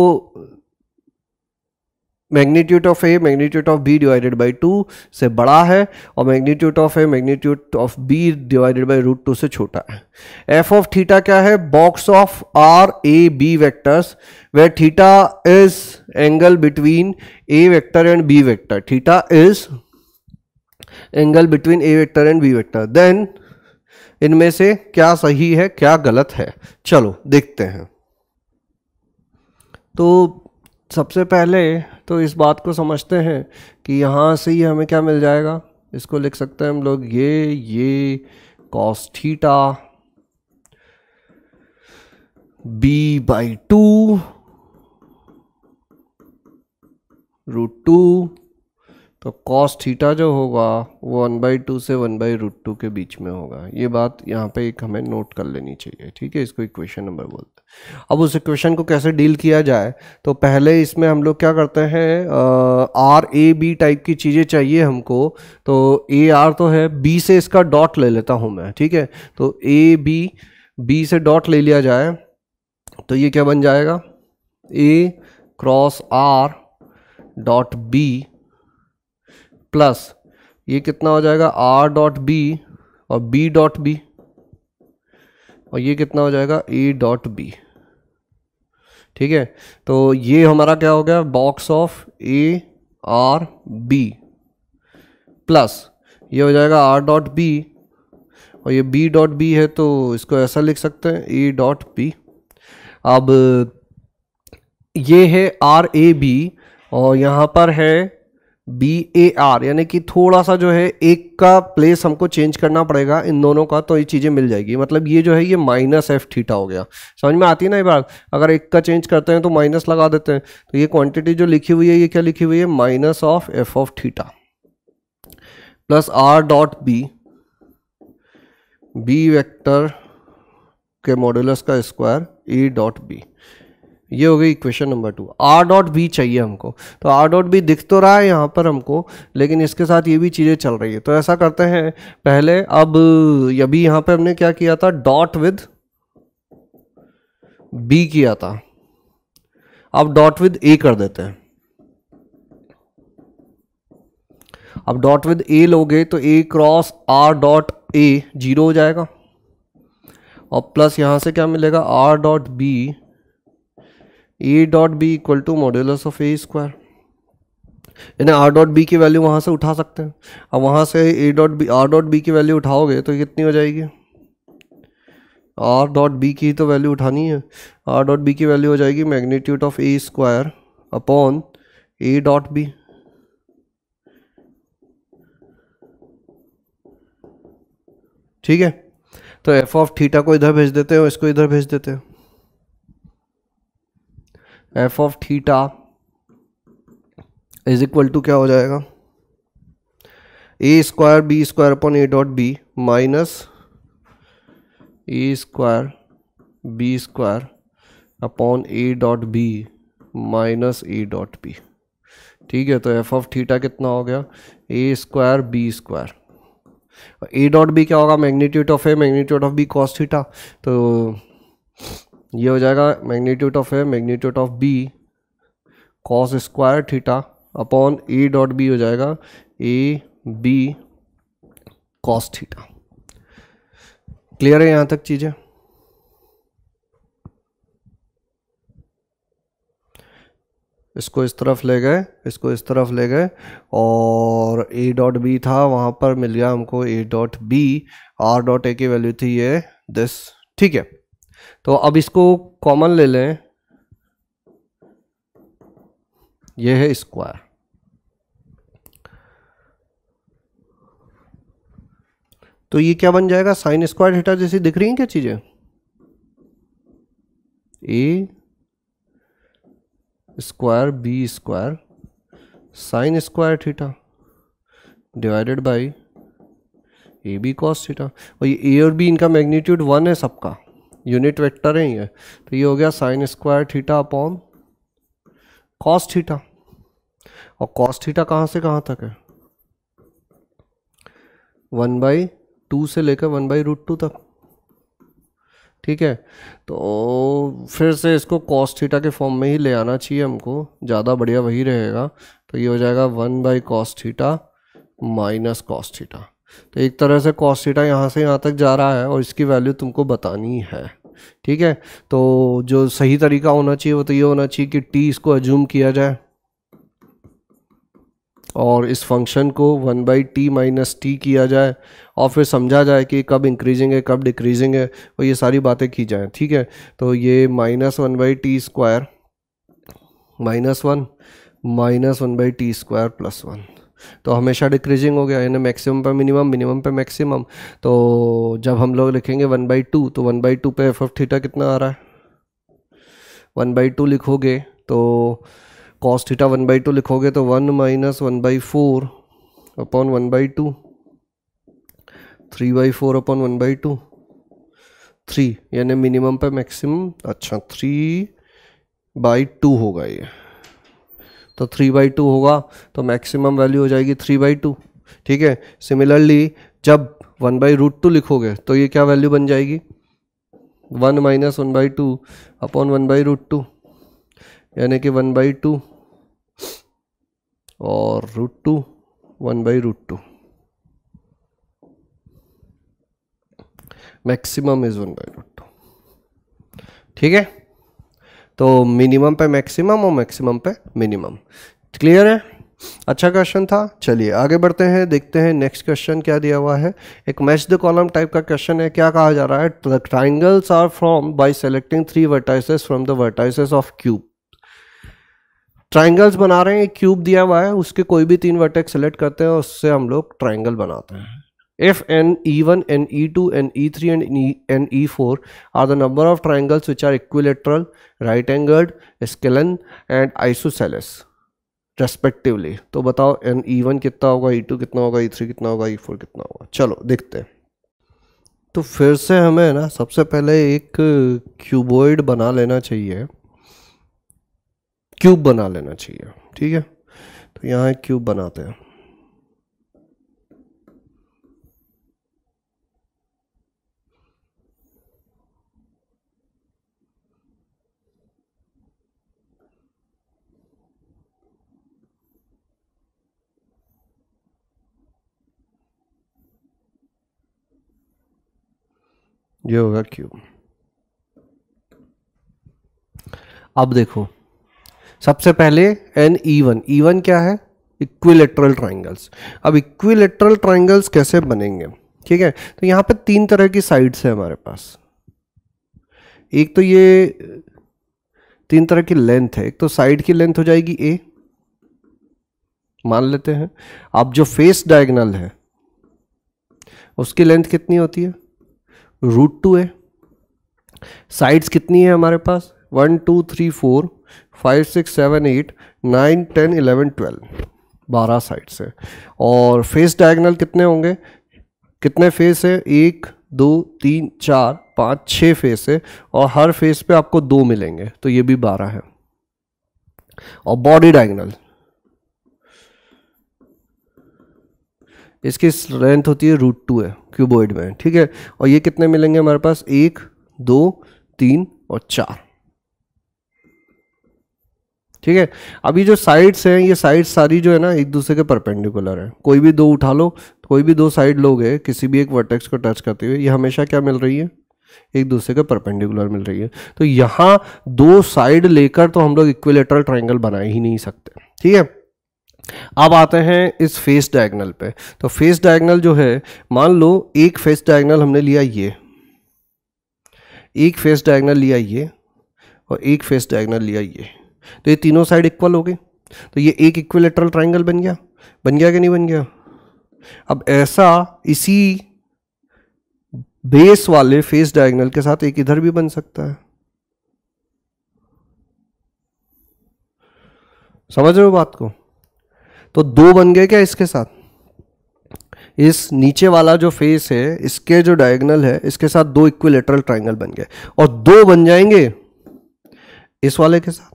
magnitude of A magnitude of B divided by 2 से बड़ा है, और magnitude of A magnitude of B divided by √2 से छोटा है। एफ ऑफ थीटा क्या है? Box of R A B vectors where theta is angle between A vector and B vector. Theta is angle between A vector and B vector. Then इनमें से क्या सही है क्या गलत है, चलो देखते हैं। तो सबसे पहले तो इस बात को समझते हैं कि यहाँ से ही हमें क्या मिल जाएगा। इसको लिख सकते हैं हम लोग ये कॉस थीटा b/2 √2, तो कॉस थीटा जो होगा वो 1/2 से 1/√2 के बीच में होगा। ये बात यहाँ पे एक हमें नोट कर लेनी चाहिए, ठीक है। इसको इक्वेशन नंबर बोलते हैं। अब उस इक्वेशन को कैसे डील किया जाए, तो पहले इसमें हम लोग क्या करते हैं, आर ए बी टाइप की चीज़ें चाहिए हमको। तो ए आर तो है, बी से इसका डॉट ले लेता हूँ मैं, ठीक है। तो ए बी, बी से डॉट ले लिया जाए तो ये क्या बन जाएगा, A cross R dot B plus ये कितना हो जाएगा, आर डॉट बी और बी डॉट बी, और ये कितना हो जाएगा, ए डॉट बी, ठीक है। तो ये हमारा क्या हो गया, box of A R B plus ये हो जाएगा आर डॉट बी, और ये बी डॉट बी है तो इसको ऐसा लिख सकते हैं ए डॉट बी। अब ये है आर ए बी और यहाँ पर है बी ए आर, यानी कि थोड़ा सा जो है एक का प्लेस हमको चेंज करना पड़ेगा इन दोनों का, तो ये चीज़ें मिल जाएगी। मतलब ये जो है ये माइनस एफ थीटा हो गया। समझ में आती है ना ये बात? अगर एक का चेंज करते हैं तो माइनस लगा देते हैं, तो ये क्वांटिटी जो लिखी हुई है ये क्या लिखी हुई है, minus of F of theta plus R dot B, B vector के मॉड्यूलस का स्क्वायर ए डॉट बी। ये हो गई equation number 2। R dot B चाहिए हमको, तो आर डॉट बी दिख तो रहा है यहाँ पर हमको, लेकिन इसके साथ ये भी चीज़ें चल रही है। तो ऐसा करते हैं पहले, अब अभी यहाँ पे हमने क्या किया था, डॉट विद बी किया था, अब डॉट विद ए कर देते हैं। अब डॉट विद ए लोगे तो A cross R dot A 0 हो जाएगा, और प्लस यहाँ से क्या मिलेगा, R dot B, A dot B equal to modulus of A square. यानी आर डॉट बी की वैल्यू वहाँ से उठा सकते हैं। अब वहाँ से A dot B, R dot B की वैल्यू उठाओगे तो कितनी हो जाएगी, आर डॉट बी की तो वैल्यू उठानी है। आर डॉट बी की वैल्यू हो जाएगी magnitude of A square upon A dot B. ठीक है, तो एफ ऑफ थीटा को इधर भेज देते हैं और इसको इधर भेज देते हैं। F of theta is equal to क्या हो जाएगा, A square B square upon A dot B minus A square B square upon A dot B minus A dot B. ठीक है, तो एफ ऑफ थीटा कितना हो गया, A square B square, A dot B क्या होगा, magnitude of A magnitude of B cos theta. तो ये हो जाएगा magnitude of A magnitude of B cos square theta upon A dot B हो जाएगा A B cos theta. Clear है यहाँ तक चीज़ें? इसको इस तरफ ले गए, इसको इस तरफ ले गए, और ए डॉट बी था वहाँ पर मिल गया हमको A dot B, R dot A की वैल्यू थी ये दिस। ठीक है, तो अब इसको कॉमन ले लें, ये है स्क्वायर, तो ये क्या बन जाएगा, साइन स्क्वायर थीटा जैसी दिख रही हैं क्या चीजें, A square B square sine square theta divided by A B cos theta. और ये ए और बी इनका मैग्नीट्यूड 1 है, सबका यूनिट वेक्टर है ये, तो ये हो गया sign square theta upon cos theta, और कॉस थीटा कहाँ से कहाँ तक है, 1/2 से लेकर 1/√2 तक। ठीक है, तो फिर से इसको कॉस थीटा के फॉर्म में ही ले आना चाहिए हमको, ज़्यादा बढ़िया वही रहेगा। तो ये हो जाएगा 1/cos theta minus cos theta. तो एक तरह से कॉस थीटा यहाँ से यहाँ तक जा रहा है और इसकी वैल्यू तुमको बतानी है। ठीक है, तो जो सही तरीका होना चाहिए वो तो ये होना चाहिए कि t इसको अज्यूम किया जाए और इस फंक्शन को 1/t माइनस टी किया जाए और फिर समझा जाए कि कब इंक्रीजिंग है कब डिक्रीजिंग है, और ये सारी बातें की जाएँ। ठीक है, तो ये -1/t² -1 -1/t² +1, तो हमेशा डिक्रीजिंग हो गया, यानी मैक्सिमम पे मिनिमम, मिनिमम पे मैक्सिमम। तो जब हम लोग लिखेंगे 1/2 तो 1/2 पे एफ ऑफ थीटा कितना आ रहा है, 1/2 लिखोगे तो कॉस थीटा 1/2 लिखोगे तो 1 - 1/4 अपॉन 1/2, 3/4 अपॉन 1/2, 3 यानी मिनिमम पे मैक्सिमम। अच्छा 3/2 होगा ये, तो 3/2 होगा तो मैक्सिमम वैल्यू हो जाएगी 3/2। ठीक है, सिमिलरली जब 1/√2 लिखोगे तो ये क्या वैल्यू बन जाएगी, 1 - 1/2 अपॉन 1/√2, यानी कि 1/2 और √2 1/√2, मैक्सिमम इज 1/√2। ठीक है, तो मिनिमम पे मैक्सिमम और मैक्सिमम पे मिनिमम। क्लियर है, अच्छा क्वेश्चन था। चलिए आगे बढ़ते हैं, देखते हैं नेक्स्ट क्वेश्चन क्या दिया हुआ है। एक मैच द कॉलम टाइप का क्वेश्चन है। क्या कहा जा रहा है, triangles are formed by selecting 3 vertices from the vertices of cube. ट्राइंगल्स बना रहे हैं, एक क्यूब दिया हुआ है, उसके कोई भी 3 वर्टेक्स सेलेक्ट करते हैं, उससे हम लोग ट्राइंगल बनाते हैं। If NE1, NE2, NE3 and NE4 are the number of triangles which are equilateral, right-angled, scalene and isosceles respectively, तो बताओ NE1 कितना होगा, E2 कितना होगा, E3 कितना होगा, E4 कितना होगा। चलो देखते हैं। तो फिर से हमें ना सबसे पहले एक क्यूबॉइड बना लेना चाहिए, क्यूब बना लेना चाहिए। ठीक है, तो यहाँ एक क्यूब बनाते हैं। ये होगा क्यूब। अब देखो सबसे पहले NE1 क्या है, इक्विलेटरल ट्राइंगल्स। अब इक्विलेटरल ट्राइंगल्स कैसे बनेंगे, ठीक है, तो यहाँ पे 3 तरह की साइड्स है हमारे पास। एक तो ये 3 तरह की लेंथ है, एक तो साइड की लेंथ हो जाएगी A, मान लेते हैं। अब जो फेस डायगोनल है उसकी लेंथ कितनी होती है, √2 है। साइड्स कितनी है हमारे पास, 1 2 3 4 5 6 7 8 9 10 11 12, 12 साइड्स है। और फेस डायगोनल कितने होंगे, कितने फेस है, 1 2 3 4 5 6 फेस है, और हर फेस पे आपको 2 मिलेंगे, तो ये भी 12 है। और बॉडी डायगोनल, इसकी लेंथ होती है √2 है क्यूबॉइड में। ठीक है, और ये कितने मिलेंगे हमारे पास, 1 2 3 और 4। ठीक है, अभी जो साइड्स हैं, ये साइड्स सारी जो है ना एक दूसरे के परपेंडिकुलर है। कोई भी 2 उठा लो, कोई भी 2 साइड लोगे किसी भी एक वर्टेक्स को टच करते हुए, ये हमेशा क्या मिल रही है, एक दूसरे के परपेंडिकुलर मिल रही है। तो यहाँ 2 साइड लेकर तो हम लोग इक्विलेटरल ट्राइंगल बना ही नहीं सकते। ठीक है, अब आते हैं इस फेस डायगोनल पे। तो फेस डायगोनल जो है, मान लो एक फेस डायगोनल हमने लिया ये, एक फेस डायगोनल लिया ये, और एक फेस डायगोनल लिया ये, तो ये तीनों साइड इक्वल हो गई, तो ये एक इक्विलेटरल ट्राइंगल बन गया। बन गया कि नहीं बन गया। अब ऐसा इसी बेस वाले फेस डायगोनल के साथ एक इधर भी बन सकता है। समझ रहे हो बात को। तो 2 बन गए क्या इसके साथ, इस नीचे वाला जो फेस है इसके जो डायगोनल है इसके साथ 2 इक्विलेटरल ट्राइंगल बन गए, और 2 बन जाएंगे इस वाले के साथ।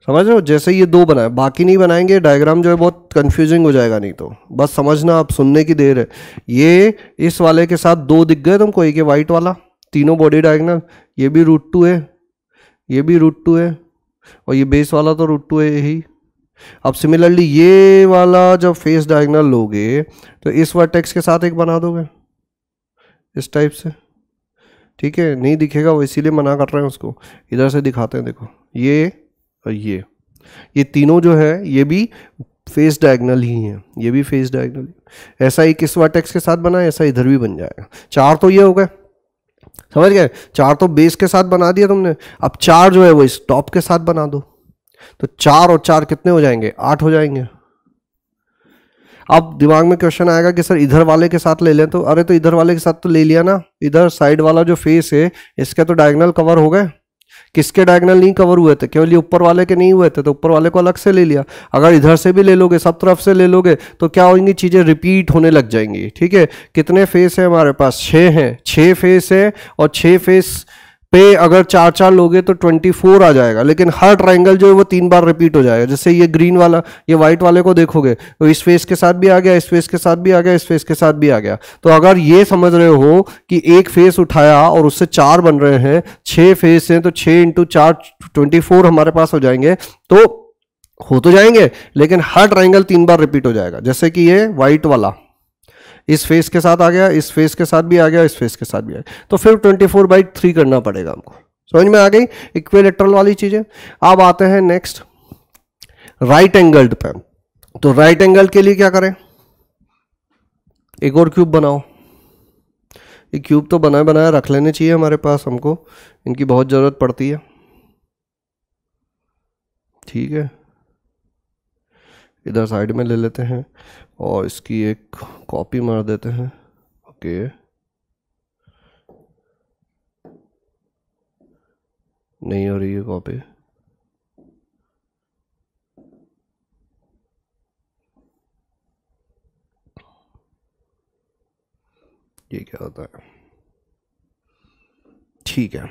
समझ रहे हो, जैसे ये दो बनाए, बाकी नहीं बनाएंगे, डायग्राम जो है बहुत कंफ्यूजिंग हो जाएगा, नहीं तो बस समझना, आप सुनने की देर है। ये इस वाले के साथ दो दिख गए तुमको, एक ये वाइट वाला, तीनों बॉडी डायगोनल, ये भी √2 है, ये भी √2 है, और ये बेस वाला तो √2 है यही। अब सिमिलरली ये वाला जब फेस डायगोनल लोगे तो इस वर्टेक्स के साथ एक बना दोगे इस टाइप से, ठीक है, नहीं दिखेगा वो इसीलिए मना कर रहे हैं उसको, इधर से दिखाते हैं, देखो ये और ये तीनों जो है ये भी फेस डायगोनल ही हैं, ये भी फेस डायगोनल, ऐसा ही किस वर्टेक्स के साथ बना, ऐसा इधर भी बन जाएगा। चार तो ये हो गए, समझ गए, चार तो बेस के साथ बना दिया तुमने, अब चार जो है वो इस टॉप के साथ बना दो, तो 4 और 4 कितने हो जाएंगे, 8 हो जाएंगे। अब दिमाग में क्वेश्चन आएगा कि सर इधर वाले के साथ ले लें, तो अरे तो इधर वाले के साथ तो ले लिया ना, इधर साइड वाला जो फेस है इसके तो डायगोनल कवर हो गए, किसके डायगोनल नहीं कवर हुए थे, केवल ये ऊपर वाले के नहीं हुए थे, तो ऊपर वाले को अलग से ले लिया। अगर इधर से भी ले लोगे, सब तरफ से ले लोगे, तो क्या होंगी, चीजें रिपीट होने लग जाएंगी, ठीक है। कितने फेस है हमारे पास, 6 हैं, 6 फेस है, और 6 फेस पे अगर 4 लोगे तो 24 आ जाएगा, लेकिन हर ट्राइंगल जो है वो 3 बार रिपीट हो जाएगा। जैसे ये ग्रीन वाला, ये व्हाइट वाले को देखोगे तो इस फेस के साथ भी आ गया, इस फेस के साथ भी आ गया, इस फेस के साथ भी आ गया। तो अगर ये समझ रहे हो कि एक फेस उठाया और उससे 4 बन रहे हैं, 6 फेस हैं, तो 6 × 4 24 हमारे पास हो जाएंगे, तो हो तो जाएंगे, लेकिन हर ट्राइंगल 3 बार रिपीट हो जाएगा। जैसे कि ये व्हाइट वाला इस फेस के साथ आ गया, इस फेस के साथ भी आ गया, इस फेस के साथ भी आ गया, तो फिर 24/3 करना पड़ेगा हमको। समझ में आ गई इक्विलैटरल वाली चीजें। अब आते हैं नेक्स्ट राइट एंगल्ड पे। तो राइट एंगल के लिए क्या करें, एक और क्यूब बनाओ। ये क्यूब तो बनाए बनाए रख लेने चाहिए हमारे पास, हमको इनकी बहुत जरूरत पड़ती है, ठीक है। इधर साइड में ले लेते हैं और इसकी एक कॉपी मार देते हैं, ओके। नहीं हो रही है कॉपी, ये क्या होता है, ठीक है।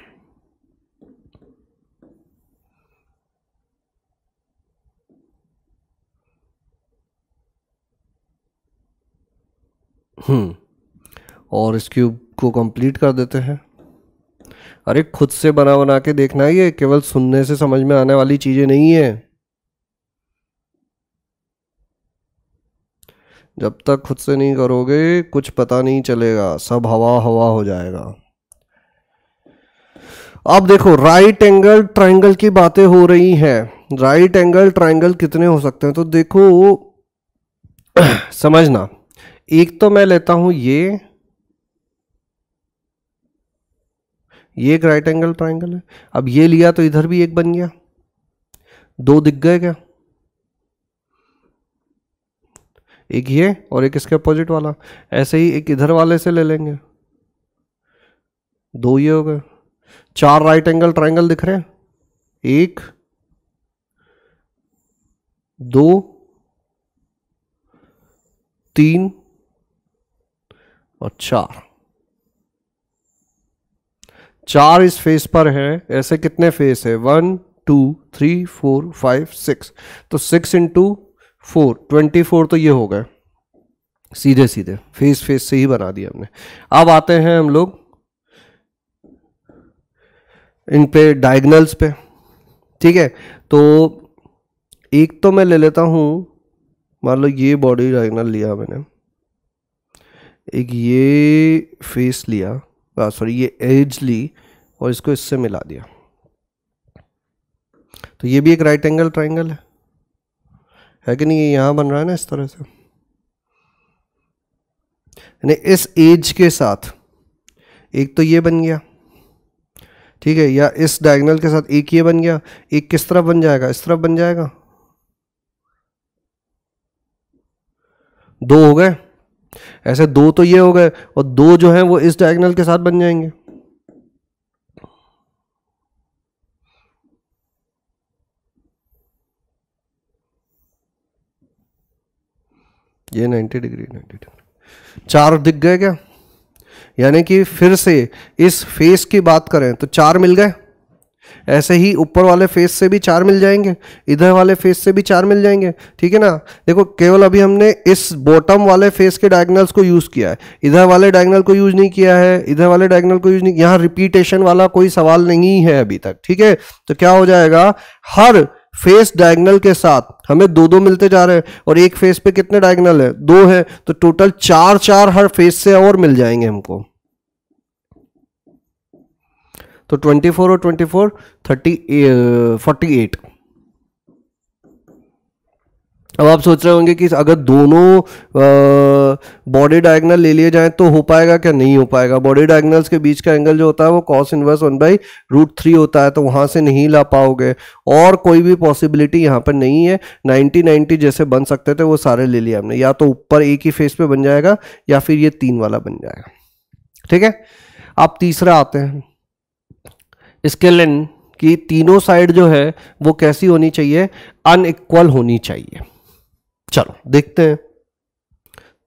और इस क्यूब को कंप्लीट कर देते हैं। अरे खुद से बना बना के देखना है, ये केवल सुनने से समझ में आने वाली चीजें नहीं है। जब तक खुद से नहीं करोगे कुछ पता नहीं चलेगा, सब हवा हवा हो जाएगा। अब देखो राइट एंगल ट्रायंगल की बातें हो रही हैं। राइट एंगल ट्रायंगल कितने हो सकते हैं, तो देखो समझना, एक तो मैं लेता हूं ये एक राइट एंगल ट्रायंगल है। अब ये लिया तो इधर भी एक बन गया, 2 दिख गए क्या, एक ये और एक इसके अपोजिट वाला। ऐसे ही एक इधर वाले से ले लेंगे, 2 ये हो गए। 4 राइट एंगल ट्रायंगल दिख रहे हैं, 1 2 3 और 4 इस फेस पर है। ऐसे कितने फेस है, 1 2 3 4 5 6, तो 6 × 4 24 तो ये हो गए, सीधे सीधे फेस फेस से ही बना दिया हमने। अब आते हैं हम लोग इन पे डायगनल्स पे, ठीक है। तो एक तो मैं ले लेता हूं, मान लो ये बॉडी डायगनल लिया मैंने, एक ये फेस लिया, सॉरी ये एज ली और इसको इससे मिला दिया, तो ये भी एक राइट एंगल ट्रायंगल है कि नहीं। ये यहां बन रहा है ना इस तरह से, यानी इस एज के साथ एक तो ये बन गया, ठीक है, या इस डायगोनल के साथ एक ये बन गया। एक किस तरफ बन जाएगा, इस तरफ बन जाएगा, 2 हो गए। ऐसे 2 तो ये हो गए और 2 जो है वो इस डायगोनल के साथ बन जाएंगे। ये 90 डिग्री 4 दिख गए क्या, यानी कि फिर से इस फेस की बात करें तो 4 मिल गए। ऐसे ही ऊपर वाले फेस से भी 4 मिल जाएंगे, इधर वाले फेस से भी 4 मिल जाएंगे, ठीक है ना। देखो केवल अभी हमने इस बॉटम वाले फेस के डायगोनल्स को यूज किया है, इधर वाले डायगोनल को यूज नहीं किया है, इधर वाले डायगोनल को यूज नहीं, यहाँ रिपीटेशन वाला कोई सवाल नहीं है अभी तक, ठीक है। तो क्या हो जाएगा, हर फेस डायगोनल के साथ हमें 2-2 मिलते जा रहे हैं, और एक फेस पे कितने डायगोनल है, 2 है, तो टोटल 4 हर फेस से और मिल जाएंगे हमको। तो 24 और 24 48। अब आप सोच रहे होंगे कि अगर दोनों बॉडी डायगोनल ले लिए जाएं तो हो पाएगा क्या, नहीं हो पाएगा। बॉडी डायगोनल्स के बीच का एंगल जो होता है वो cos इनवर्स 1/√3 होता है, तो वहां से नहीं ला पाओगे, और कोई भी पॉसिबिलिटी यहाँ पर नहीं है। 90-90 जैसे बन सकते थे वो सारे ले लिए हमने, या तो ऊपर एक ही फेस पे बन जाएगा या फिर ये 3 वाला बन जाएगा, ठीक है। आप तीसरा आते हैं, स्केलिन की तीनों साइड जो है वो कैसी होनी चाहिए, अनइक्वल होनी चाहिए। चलो देखते हैं।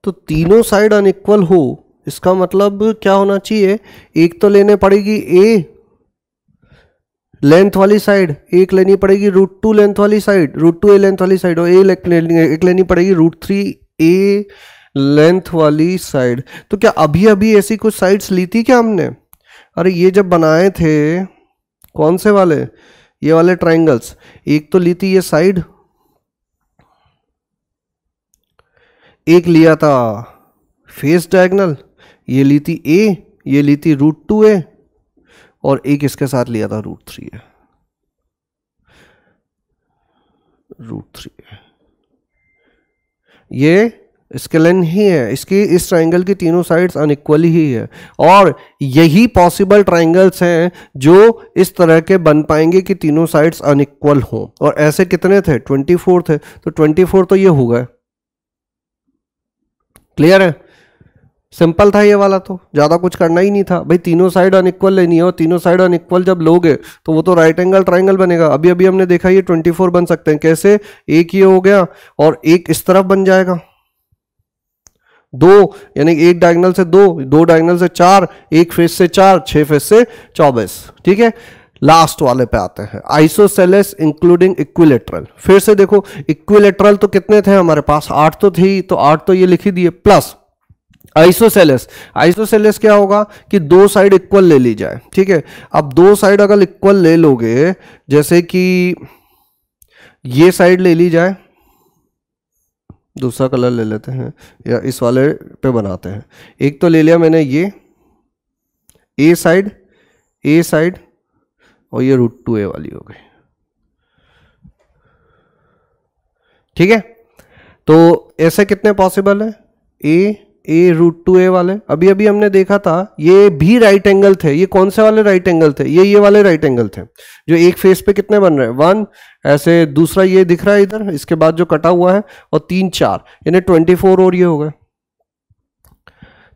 तो तीनों साइड अनइक्वल हो, इसका मतलब क्या होना चाहिए, एक तो लेने पड़ेगी ए लेंथ वाली साइड, एक लेनी पड़ेगी √2 लेंथ वाली साइड, √2a लेंथ वाली साइड, और एक लेनी पड़ेगी √3a लेंथ वाली साइड। तो क्या अभी अभी ऐसी कुछ साइड्स ली थी क्या हमने? अरे ये जब बनाए थे, कौन से वाले, ये वाले ट्राइंगल्स, एक तो ली थी ये साइड, एक लिया था फेस डायगोनल, ये ली थी ए, ये ली थी √2a, और एक इसके साथ लिया था √3a। ये स्केलिन ही है, इसकी इस ट्राइंगल की तीनों साइड्स अनइक्वल ही है, और यही पॉसिबल ट्राइंगल्स हैं जो इस तरह के बन पाएंगे कि तीनों साइड्स अनइक्वल हों। और ऐसे कितने थे, 24 थे, तो 24 तो ये हो गए। क्लियर है, सिंपल था ये वाला, तो ज्यादा कुछ करना ही नहीं था भाई, तीनों साइड अनइक्वल लेनी है, और तीनों साइड अनइक्वल जब लोगे तो वो तो राइट एंगल ट्राइंगल बनेगा। अभी अभी हमने देखा ये 24 बन सकते हैं, कैसे, एक ये हो गया और एक इस तरफ बन जाएगा, 2 यानी एक डायगोनल से 2, 2 डायगोनल से 4, एक फेस से 4, 6 फेस से 24, ठीक है। लास्ट वाले पे आते हैं, आइसोसेलेस इंक्लूडिंग इक्विलेटरल। फिर से देखो, इक्विलेटरल तो कितने थे हमारे पास, 8 तो थी, तो 8 तो ये लिख ही दिए, प्लस आइसोसेलेस। आइसोसेलेस क्या होगा कि 2 साइड इक्वल ले ली जाए, ठीक है। अब 2 साइड अगर इक्वल ले लोगे, जैसे कि ये साइड ले ली जाए, दूसरा कलर ले लेते हैं या इस वाले पे बनाते हैं, एक तो ले लिया मैंने ये ए साइड, और ये √2a वाली हो गई, ठीक है। तो ऐसे कितने पॉसिबल है, ए √2a वाले, अभी अभी हमने देखा था ये भी राइट एंगल थे, ये कौन से वाले राइट एंगल थे, ये वाले राइट एंगल थे, जो एक फेस पे कितने बन रहे हैं, 1, ऐसे दूसरा ये दिख रहा है इधर, इसके बाद जो कटा हुआ है, और 3 4, यानी 24 और ये हो गए,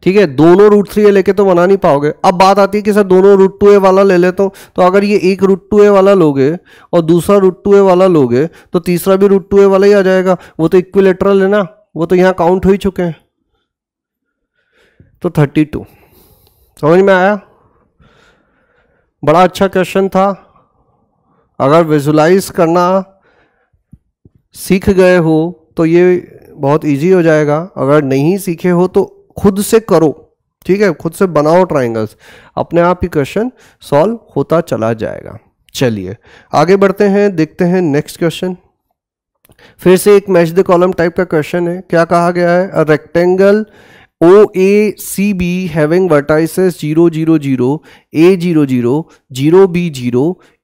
ठीक है। दोनों √3a लेके तो बना नहीं पाओगे। अब बात आती है कि सर दोनों √2a वाला ले लेता हूं, तो अगर ये एक √2a वाला लोगे और दूसरा √2a वाला लोगे तो तीसरा भी √2a वाला ही आ जाएगा, वो तो इक्विलेटरल है ना, वो तो यहां काउंट हो ही चुके हैं। तो 32 समझ में आया, बड़ा अच्छा क्वेश्चन था। अगर विजुलाइज करना सीख गए हो तो ये बहुत इजी हो जाएगा, अगर नहीं सीखे हो तो खुद से करो, ठीक है, खुद से बनाओ ट्राइंगल्स, अपने आप ही क्वेश्चन सॉल्व होता चला जाएगा। चलिए आगे बढ़ते हैं, देखते हैं नेक्स्ट क्वेश्चन। फिर से एक मैच द कॉलम टाइप का क्वेश्चन है। क्या कहा गया है, a rectangle OACB having vertices 0 0 0 A 0 0 0 B 0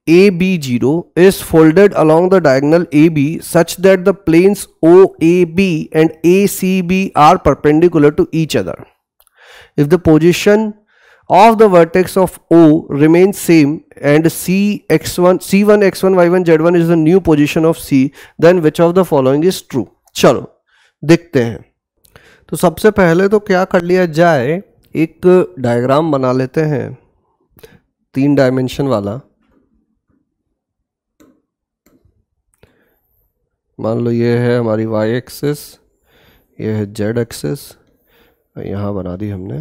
AB0 is folded along the diagonal AB such that the planes OAB and ACB are perpendicular to each other. If the position of the vertex of O remains same and C1 X1 Y1 Z1 is the new position of C, then which of the following is true? चलो देखते हैं। तो सबसे पहले तो क्या कर लिया जाए, एक डायग्राम बना लेते हैं 3 डायमेंशन वाला। मान लो ये है हमारी y एक्सिस, ये है z एक्सिस, यहाँ बना दी हमने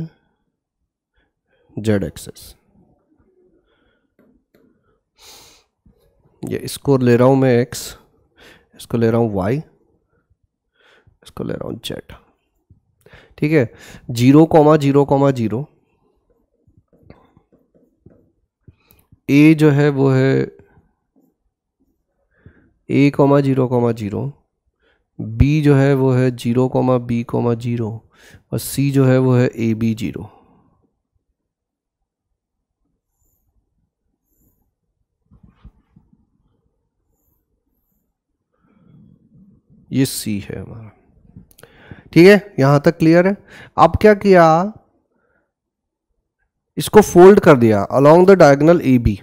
z एक्सिस। ये इसको ले रहा हूँ मैं x, इसको ले रहा हूँ y, इसको ले रहा हूँ z। ठीक है, 0,0,0 a जो है वो है a,0,0, b जो है वो है 0,b,0 और c जो है वो है ab0। ये c है हमारा। ठीक है, यहां तक क्लियर है। अब क्या किया, इसको फोल्ड कर दिया along the diagonal A B.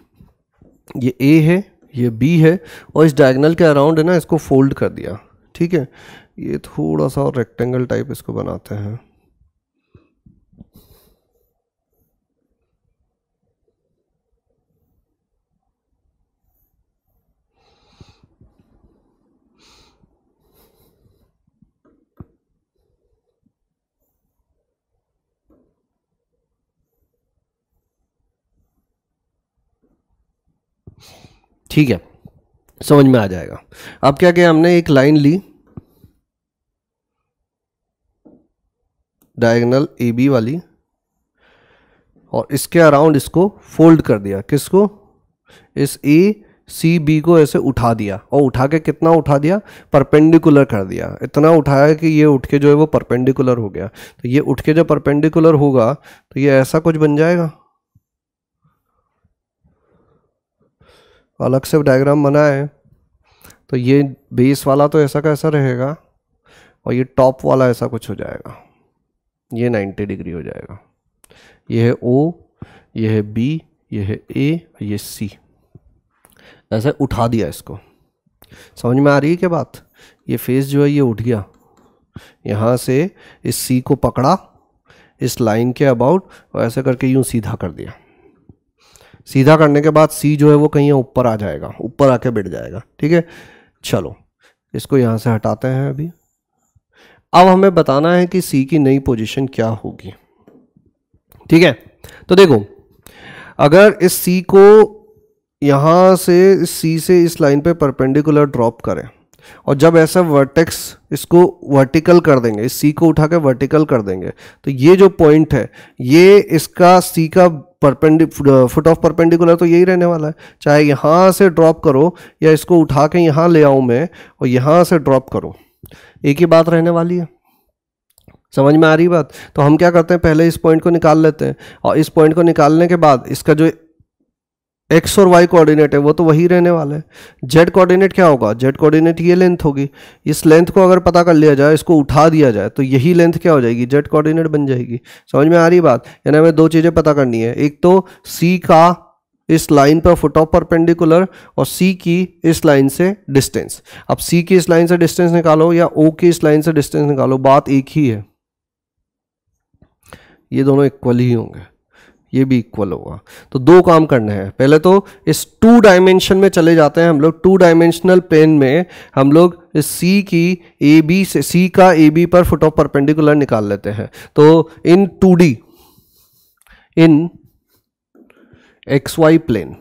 ये ए है, ये बी है, और इस डायगोनल के अराउंड है ना, इसको फोल्ड कर दिया। ठीक है, ये थोड़ा सा और रेक्टेंगल टाइप इसको बनाते हैं। ठीक है, समझ में आ जाएगा। अब क्या किया हमने, एक लाइन ली डायगोनल ए बी वाली, और इसके अराउंड इसको फोल्ड कर दिया। किसको, इस ए सी बी को ऐसे उठा दिया, और उठा के कितना उठा दिया, परपेंडिकुलर कर दिया। इतना उठाया कि ये उठ के जो है वो परपेंडिकुलर हो गया। तो ये उठ के जब परपेंडिकुलर होगा तो ये ऐसा कुछ बन जाएगा। अलग से डायग्राम बना है, तो ये बेस वाला तो ऐसा का ऐसा रहेगा, और ये टॉप वाला ऐसा कुछ हो जाएगा। ये 90 डिग्री हो जाएगा। ये है O, ये है B, ये है A, ये C। ऐसे उठा दिया इसको। समझ में आ रही है क्या बात। ये फेस जो है ये उठ गया, यहाँ से इस C को पकड़ा इस लाइन के अबाउट, और ऐसे करके यूं सीधा कर दिया। सीधा करने के बाद C जो है वो कहीं ऊपर आ जाएगा, ऊपर आके बैठ जाएगा। ठीक है, चलो इसको यहाँ से हटाते हैं अभी। अब हमें बताना है कि C की नई पोजीशन क्या होगी। ठीक है, तो देखो, अगर इस C को यहाँ से इस C से इस लाइन पे परपेंडिकुलर ड्रॉप करें, और जब ऐसा वर्टेक्स इसको वर्टिकल कर देंगे, इस C को उठा के वर्टिकल कर देंगे, तो ये जो पॉइंट है ये इसका C का फुट ऑफ परपेंडिकुलर तो यही रहने वाला है। चाहे यहाँ से ड्रॉप करो या इसको उठा के यहाँ ले आऊँ मैं और यहाँ से ड्रॉप करो, एक ही बात रहने वाली है। समझ में आ रही बात। तो हम क्या करते हैं, पहले इस पॉइंट को निकाल लेते हैं, और इस पॉइंट को निकालने के बाद इसका जो एक्स और वाई कोऑर्डिनेट है वो तो वही रहने वाला है। जेड कोऑर्डिनेट क्या होगा, जेड कोऑर्डिनेट ये लेंथ होगी। इस लेंथ को अगर पता कर लिया जाए, इसको उठा दिया जाए, तो यही लेंथ क्या हो जाएगी, जेड कोऑर्डिनेट बन जाएगी। समझ में आ रही बात। यानी हमें दो चीज़ें पता करनी है, एक तो सी का इस लाइन पर फुट ऑफ परपेंडिकुलर, और सी की इस लाइन से डिस्टेंस। अब सी की इस लाइन से डिस्टेंस निकालो या ओ की इस लाइन से डिस्टेंस निकालो, बात एक ही है। ये दोनों इक्वल ही होंगे, ये भी इक्वल होगा। तो दो काम करने हैं, पहले तो इस 2 डायमेंशन में चले जाते हैं हम लोग। 2 डायमेंशनल प्लेन में हम लोग इस सी की ए बी से, सी का ए बी पर फुट ऑफ परपेंडिकुलर निकाल लेते हैं। तो in 2D, in X Y plane,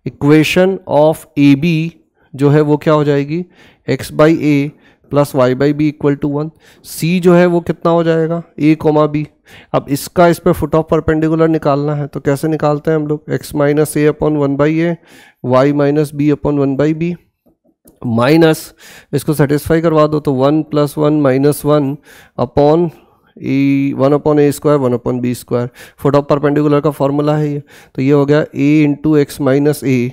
equation of A B जो है वो क्या हो जाएगी, X by A plus Y by B equal to 1। C जो है वो कितना हो जाएगा, ए कोमा बी। अब इसका इस पे फुट ऑफ परपेंडिकुलर निकालना है, तो कैसे निकालते हैं हम लोग, X minus A upon 1 by A, Y minus B upon 1 by B, minus इसको सेटिस्फाई करवा दो, तो 1 plus 1 minus 1 upon A, 1 upon A square 1 upon B square. Foot of perpendicular का फॉर्मूला है ये। तो ये हो गया A into X minus A,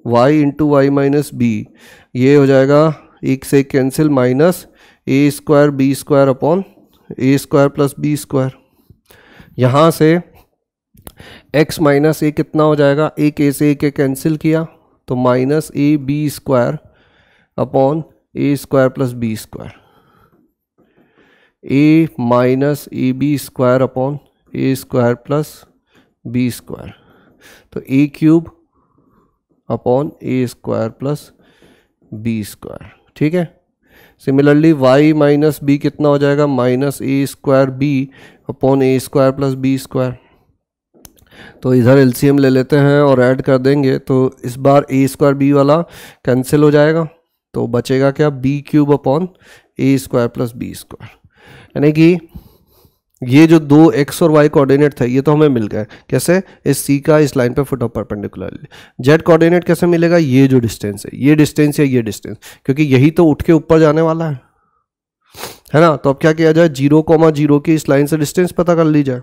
Y into Y minus B, ये हो जाएगा एक से cancel, minus A square B square upon A square plus B square. यहाँ से x माइनस ए कितना हो जाएगा, एक ए से ए के कैंसिल किया, तो minus A B square upon A square plus B square, A minus A B square upon A square plus B square, तो A cube upon A square plus B square. ठीक है, सिमिलरली y माइनस बी कितना हो जाएगा, minus A square B upon A square plus B square. तो इधर LCM ले लेते हैं और ऐड कर देंगे, तो इस बार ए स्क्वायर बी वाला कैंसिल हो जाएगा, तो बचेगा क्या, B cube upon A square plus B square. यानी कि ये जो दो एक्स और वाई कोऑर्डिनेट थे ये तो हमें मिल गए, कैसे, इस सी का इस लाइन पे foot of perpendicularly. Z coordinate कैसे मिलेगा, ये जो डिस्टेंस है, ये डिस्टेंस या ये डिस्टेंस, क्योंकि यही तो उठ के ऊपर जाने वाला है ना। तो अब क्या किया जाए, 0,0 की इस लाइन से डिस्टेंस पता कर ली जाए।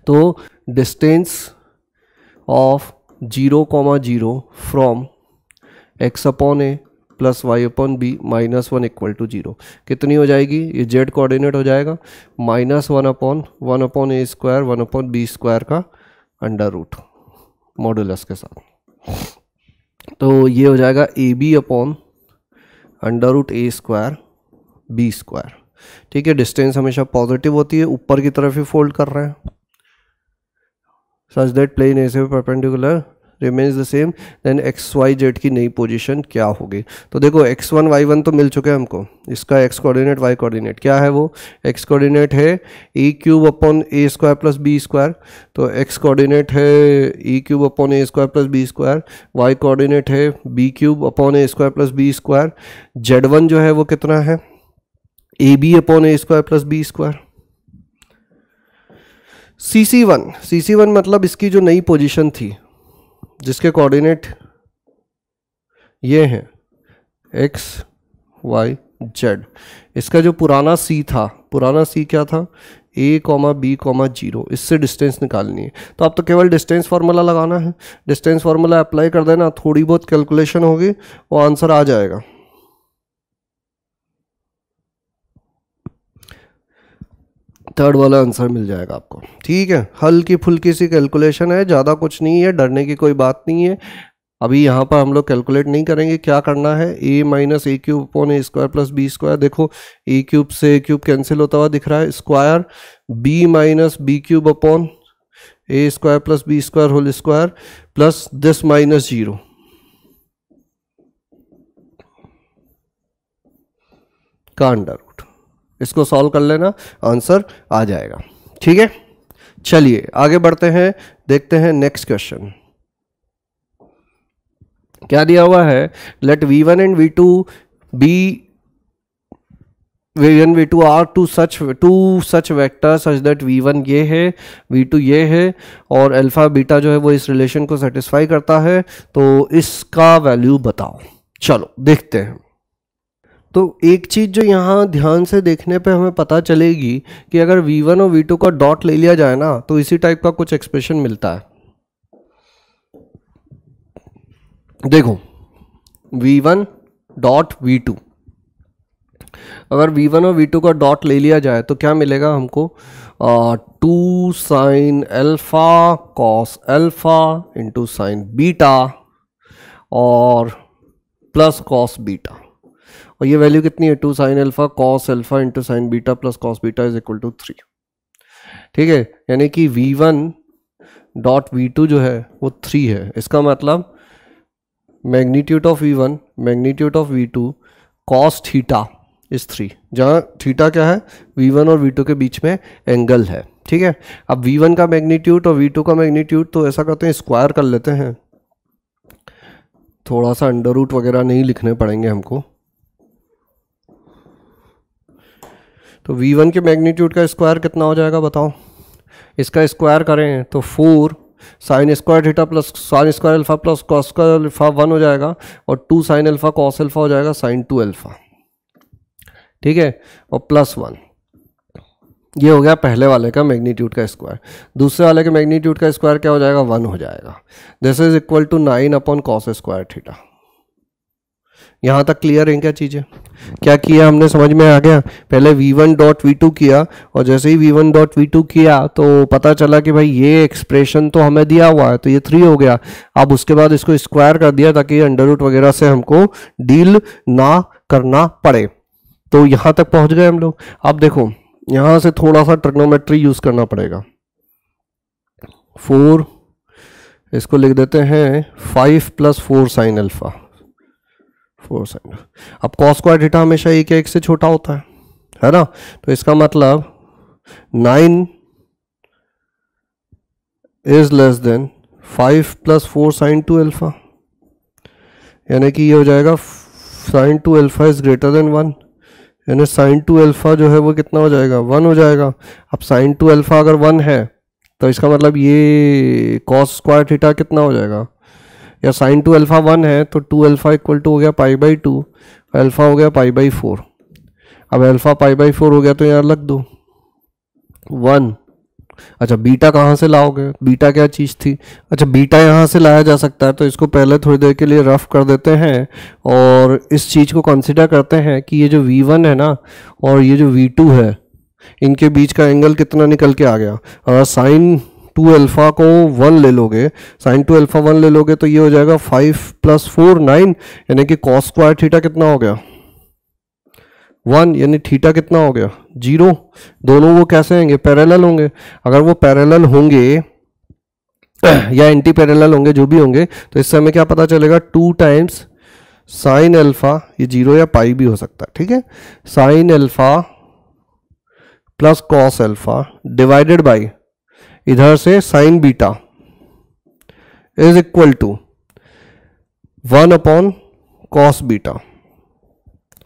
तो distance of 0,0 from X upon A plus Y upon B -1 equal to 0 कितनी हो जाएगी, ये जेड कोऑर्डिनेट हो जाएगा, -1 upon A square 1 upon B square का अंडर रूट मॉडुलस के साथ। तो ये हो जाएगा A B upon under root A square B square. ठीक है, डिस्टेंस हमेशा पॉजिटिव होती है, ऊपर की तरफ ही फोल्ड कर रहे हैं, सच दैट प्लेन ए से perpendicular remains the same, then X Y Z की नई पोजीशन क्या होगी। तो देखो x1 y1 तो मिल चुके हैं हमको, इसका x कोऑर्डिनेट y कोऑर्डिनेट क्या है, वो x कोऑर्डिनेट है A cube upon A square plus B square, तो x कोऑर्डिनेट है A cube upon A square plus B square, y coordinate है B cube upon A square plus B square, z1 जो है वो कितना है, A B upon A square plus B square. CC1 मतलब इसकी जो नई पोजीशन थी जिसके कोऑर्डिनेट ये हैं x y z, इसका जो पुराना C था, पुराना C क्या था, a, b, 0, इससे डिस्टेंस निकालनी है। तो आप तो केवल डिस्टेंस फार्मूला लगाना है, डिस्टेंस फार्मूला अप्लाई कर देना, थोड़ी बहुत कैलकुलेशन होगी, वो आंसर आ जाएगा। थर्ड वाला आंसर मिल जाएगा आपको। ठीक है, हल्की फुल्की सी कैलकुलेशन है, ज़्यादा कुछ नहीं है, डरने की कोई बात नहीं है। अभी यहाँ पर हम लोग कैलकुलेट नहीं करेंगे, क्या करना है, a minus A cube upon A square plus B square, देखो ए क्यूब से ए क्यूब कैंसिल होता हुआ दिख रहा है, square b minus B cube upon A square plus B square whole square plus this minus 0 का अंडर रूट। इसको solve कर लेना, आंसर आ जाएगा। ठीक है, चलिए आगे बढ़ते हैं, देखते हैं नेक्स्ट क्वेश्चन क्या दिया हुआ है। Let v1 and v2 be v1 v2 are two such vector such that v1 ये है, v2 ये है, और अल्फा बीटा जो है वो इस रिलेशन को सेटिस्फाई करता है, तो इसका वैल्यू बताओ। चलो देखते हैं। तो एक चीज़ जो यहाँ ध्यान से देखने पे हमें पता चलेगी कि अगर v1 और v2 का डॉट ले लिया जाए ना, तो इसी टाइप का कुछ एक्सप्रेशन मिलता है। देखो v1 डॉट v2, अगर v1 और v2 का डॉट ले लिया जाए तो क्या मिलेगा हमको, 2 sine alpha cos alpha into sine beta और प्लस कॉस बीटा, और ये वैल्यू कितनी है, 2 sine alpha cos alpha into sine beta plus cos beta is equal to 3। ठीक है, यानी कि v1 डॉट v2 जो है वो 3 है। इसका मतलब magnitude of v1 magnitude of v2 cos theta is 3, जहाँ थीटा क्या है, v1 और v2 के बीच में एंगल है। ठीक है, अब v1 का मैग्नीट्यूड और v2 का मैग्नीट्यूड, तो ऐसा करते हैं स्क्वायर कर लेते हैं, थोड़ा सा अंडर रूट वगैरह नहीं लिखने पड़ेंगे हमको। तो v1 के मैग्नीट्यूड का स्क्वायर कितना हो जाएगा बताओ, इसका स्क्वायर करें तो 4 sign square theta plus sine square alpha plus cos square alpha 1 हो जाएगा, और 2 साइन अल्फा कॉस अल्फा हो जाएगा साइन 2 अल्फा। ठीक है, और प्लस 1, ये हो गया पहले वाले का मैग्नीट्यूड का स्क्वायर। दूसरे वाले के मैग्नीट्यूड का स्क्वायर क्या हो जाएगा, 1 हो जाएगा। This is equal to 9 upon cos square theta. यहाँ तक क्लियर है क्या चीज़ें, क्या किया हमने समझ में आ गया। पहले v1 डॉट v2 किया, और जैसे ही v1 डॉट v2 किया तो पता चला कि भाई ये एक्सप्रेशन तो हमें दिया हुआ है, तो ये 3 हो गया। अब उसके बाद इसको स्क्वायर कर दिया ताकि अंडर रूट वगैरह से हमको डील ना करना पड़े। तो यहाँ तक पहुँच गए हम लोग। अब देखो यहाँ से थोड़ा सा ट्रिग्नोमेट्री यूज़ करना पड़ेगा। 4 इसको लिख देते हैं 5 प्लस 4 साइन अल्फा 4 साइन। अब कॉस स्क्वायर थीटा हमेशा 1 से छोटा होता है ना, तो इसका मतलब 9 is less than 5 + 4 sin 2 alpha, यानी कि ये हो जाएगा sin 2 alpha is greater than 1, यानी sin 2 अल्फा जो है वो कितना हो जाएगा, 1 हो जाएगा। अब sin 2 अल्फा अगर 1 है तो इसका मतलब ये cos स्क्वायर थीटा कितना हो जाएगा, या sin 2 अल्फा 1 है तो 2 अल्फा इक्वल टू हो गया π/2, अल्फा हो गया π/4। अब अल्फा π/4 हो गया तो यहाँ रख दो 1। अच्छा बीटा कहाँ से लाओगे, बीटा क्या चीज़ थी, अच्छा बीटा यहाँ से लाया जा सकता है, तो इसको पहले थोड़ी देर के लिए रफ कर देते हैं और इस चीज़ को कंसिडर करते हैं कि ये जो v1 है ना और ये जो v2 है इनके बीच का एंगल कितना निकल के आ गया। अगर sin 2 अल्फा को 1 ले लोगे, sin 2 अल्फा 1 ले लोगे तो ये हो जाएगा 5 + 4 9, यानी कि cos स्क्वायर थीटा कितना हो गया 1, यानी थीटा कितना हो गया 0। दोनों वो कैसे होंगे, पैरेलल होंगे। अगर वो पैरेलल होंगे या एंटी पैरेलल होंगे, जो भी होंगे, तो इससे हमें क्या पता चलेगा 2 टाइम्स साइन अल्फा, ये 0 या पाई भी हो सकता है, ठीक है, sine alpha plus cos alpha divided by इधर से sine beta is equal to 1/cos beta.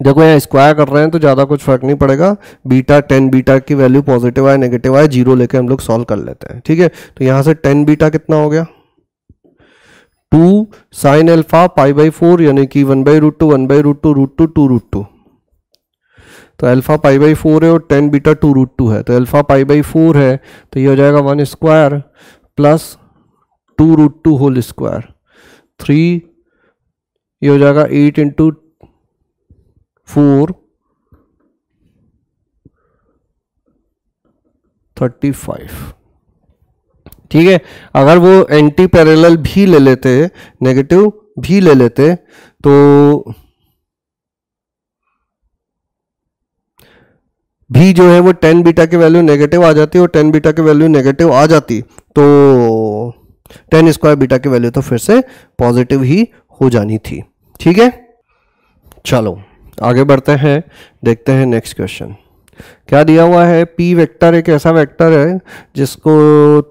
देखो यहाँ स्क्वायर कर रहे हैं तो ज़्यादा कुछ फर्क नहीं पड़ेगा, बीटा 10 बीटा की वैल्यू पॉजिटिव आए नेगेटिव आए 0 लेके हम लोग सॉल्व कर लेते हैं, ठीक है। तो यहाँ से 10 बीटा कितना हो गया 2 साइन अल्फा π/4, यानी कि 1/√2 1/√2 √2 2√2, तो अल्फा π/4 है और 10 बीटा 2√2 है, तो अल्फा π/4 है तो ये हो जाएगा 1 स्क्वायर प्लस 2√2 होल स्क्वायर 3, ये हो जाएगा 8 × 4 35, ठीक है। अगर वो एंटी पैरेलल भी ले लेते, नेगेटिव भी ले लेते, तो भी जो है वो 10 बीटा की वैल्यू नेगेटिव आ जाती और 10 बीटा की वैल्यू नेगेटिव आ जाती तो 10 स्क्वायर बीटा की वैल्यू तो फिर से पॉजिटिव ही हो जानी थी, ठीक है। चलो आगे बढ़ते हैं, देखते हैं नेक्स्ट क्वेश्चन क्या दिया हुआ है। p वेक्टर एक ऐसा वेक्टर है जिसको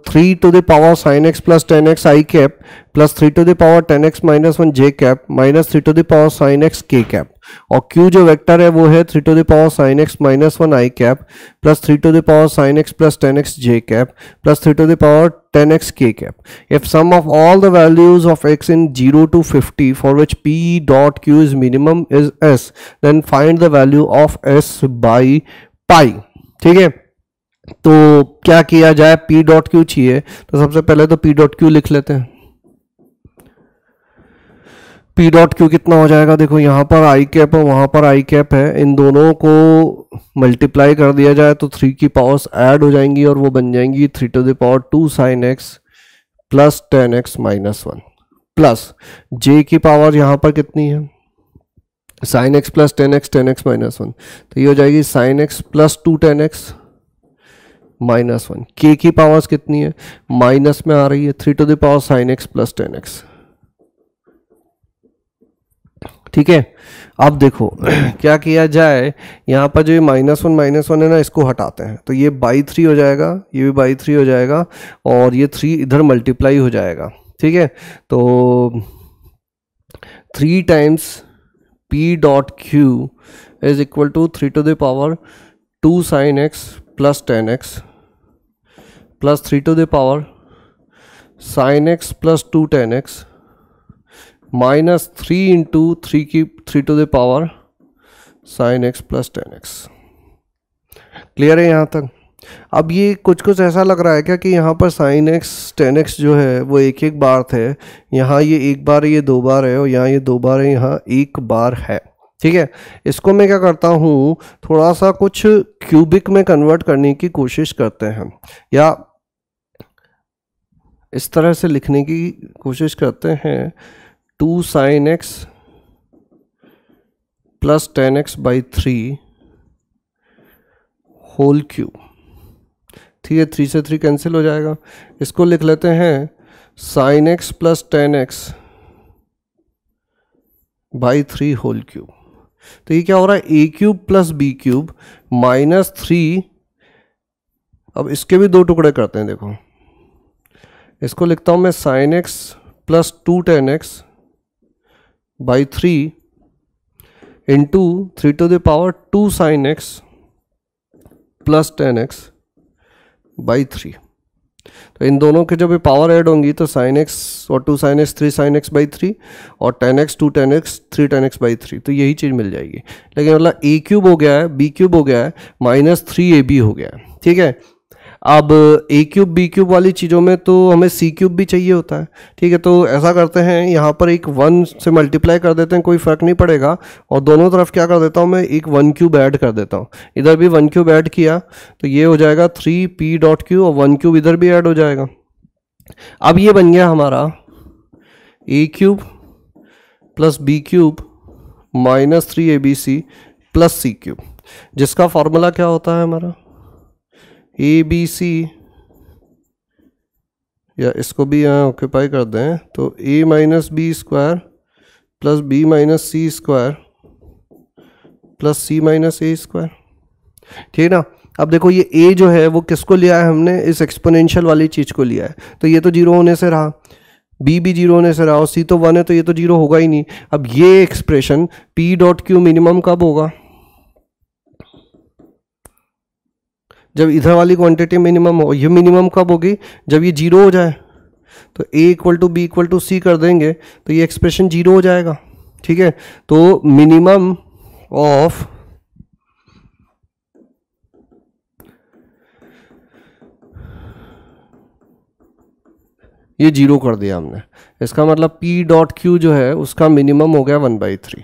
3 to the power sin x plus 10x i cap plus 3 to the power 10x minus 1 j cap minus 3 to the power sin x k cap, और q जो वेक्टर है वो है 3 to the power sin x minus 1 i cap plus 3 to the power sin x plus 10x j cap plus 3 to the power 10x k cap. If sum of all the values of x in 0 to 50 for which p dot q is minimum is s, then find the value of s by pi, ठीक है। तो क्या किया जाए, p dot Q चाहिए तो सबसे पहले तो p डॉट क्यू लिख लेते हैं। p डॉट क्यू कितना हो जाएगा, देखो यहाँ पर i कैप है वहां पर i कैप है, इन दोनों को मल्टीप्लाई कर दिया जाए तो 3 की पावर्स ऐड हो जाएंगी और वो बन जाएंगी 3 to the power 2 sin x plus 10x minus 1 plus j की पावर यहाँ पर कितनी है sin x plus 10x minus 1, तो ये हो जाएगी sin x plus 2 10x minus 1। k की पावर्स कितनी है, माइनस में आ रही है 3 to the power sin x plus 10x, ठीक है। अब देखो क्या किया जाए, यहाँ पर जो ये -1 है ना, इसको हटाते हैं तो ये बाई 3 हो जाएगा, ये भी बाई 3 हो जाएगा और ये 3 इधर मल्टीप्लाई हो जाएगा, ठीक है। तो 3 times p dot q is equal to 3 to the power 2 sin x plus 10x plus 3 to the power sin x plus 2 10x minus 3 into 3 to the power sin x plus 10x। Clear है यहाँ तक। अब ये कुछ ऐसा लग रहा है क्या कि यहाँ पर sin x 10x जो है वो एक एक बार थे, यहाँ ये एक बार ये 2 बार है और यहाँ ये 2 बार है, यहाँ 1 बार है, ठीक है। इसको मैं क्या करता हूँ, थोड़ा सा कुछ क्यूबिक में कन्वर्ट करने की कोशिश करते हैं या इस तरह से लिखने की कोशिश करते हैं 2 sin x plus 10x by 3 whole cube, ठीक है। 3 से 3 कैंसिल हो जाएगा, इसको लिख लेते हैं sin x plus 10x by 3 whole cube. तो ये क्या हो रहा है, a cube plus b cube minus 3, अब इसके भी 2 टुकड़े करते हैं, देखो इसको लिखता हूँ मैं sine x plus 2 tan x by 3 into 3 to the power 2 sin x plus 10x by 3। तो इन दोनों के जब ये पावर ऐड होंगी तो sin x और 2 sin x 3 sin x by 3 और 10x 2 tan x 3 tan x by 3, तो यही चीज़ मिल जाएगी। लेकिन मतलब a क्यूब हो गया है, b क्यूब हो गया है, माइनस 3ab हो गया है, ठीक है। अब a क्यूब बी क्यूब वाली चीज़ों में तो हमें c क्यूब भी चाहिए होता है, ठीक है। तो ऐसा करते हैं, यहाँ पर एक 1 से मल्टीप्लाई कर देते हैं, कोई फ़र्क नहीं पड़ेगा, और दोनों तरफ क्या कर देता हूँ मैं, एक 1 क्यूब ऐड कर देता हूँ। इधर भी 1 क्यूब ऐड किया तो ये हो जाएगा 3p डॉट क्यू, और 1 क्यूब इधर भी ऐड हो जाएगा। अब ये बन गया हमारा a cube plus B cube minus 3abc plus c cube, जिसका फॉर्मूला क्या होता है हमारा, ए बी सी, या इसको भी यहाँ ऑक्यूपाई कर दें तो a minus B square plus B minus C square plus C minus A square, ठीक है ना। अब देखो ये a जो है वो किसको लिया है हमने, इस एक्सपोनेंशियल वाली चीज़ को लिया है, तो ये तो जीरो होने से रहा, b भी जीरो होने से रहा, और c तो 1 है तो ये तो जीरो होगा ही नहीं। अब ये expression p dot Q minimum कब होगा, जब इधर वाली क्वांटिटी मिनिमम हो। ये मिनिमम कब होगी, जब ये जीरो हो जाए, तो a equal to B equal to C कर देंगे तो ये एक्सप्रेशन जीरो हो जाएगा, ठीक है। तो मिनिमम ऑफ ये जीरो कर दिया हमने, इसका मतलब p डॉट क्यू जो है उसका मिनिमम हो गया 1/3।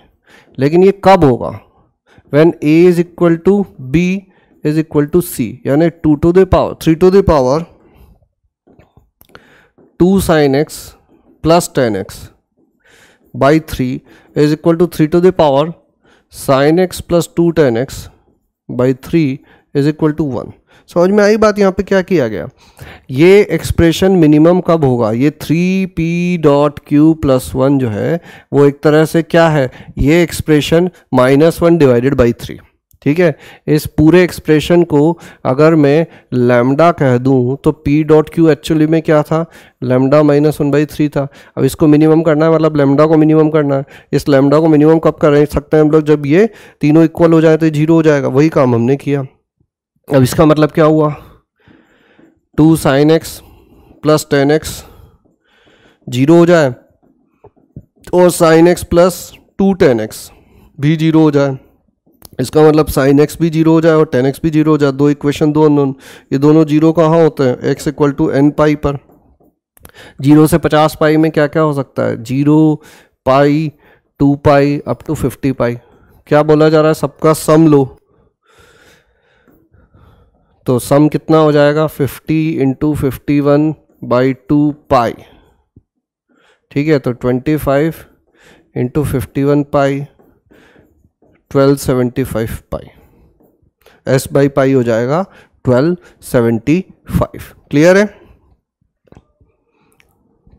लेकिन ये कब होगा, when a is equal to b is equal to C, यानी 3 to the power 2 sin x plus 10x by 3 is equal to 3 to the power sin x plus 2 tan x by 3 is equal to 1। समझ में आई बात। यहाँ पे क्या किया गया, ये एक्सप्रेशन मिनिमम कब होगा, ये 3p डॉट क्यू प्लस 1 जो है वो एक तरह से क्या है, ये एक्सप्रेशन -1 डिवाइडेड बाई 3, ठीक है। इस पूरे एक्सप्रेशन को अगर मैं लैम्डा कह दूं तो p डॉट क्यू एक्चुअली में क्या था, लैम्डा -1/3 था। अब इसको मिनिमम करना है, मतलब लैम्डा को मिनिमम करना है। इस लैम्डा को मिनिमम कब कर सकते हैं हम लोग, जब ये तीनों इक्वल हो जाए तो जीरो हो जाएगा, वही काम हमने किया। अब इसका मतलब क्या हुआ, 2 sin x plus 10x zero हो जाए और sin x plus 2 tan x भी जीरो हो जाए, इसका मतलब sin x भी जीरो हो जाए और 10x भी जीरो हो जाए। दो इक्वेशन दो अननोन, ये दोनों जीरो कहाँ होते हैं, x इक्वल टू n पाई पर। जीरो से 50 पाई में क्या क्या हो सकता है, 0 पाई 2 पाई अप टू 50 पाई। क्या बोला जा रहा है, सबका सम लो, तो सम कितना हो जाएगा 50 इंटू 51/2 पाई, ठीक है। तो 25 into 51 pi 1275 pi, s by pi हो जाएगा 1275। क्लियर है।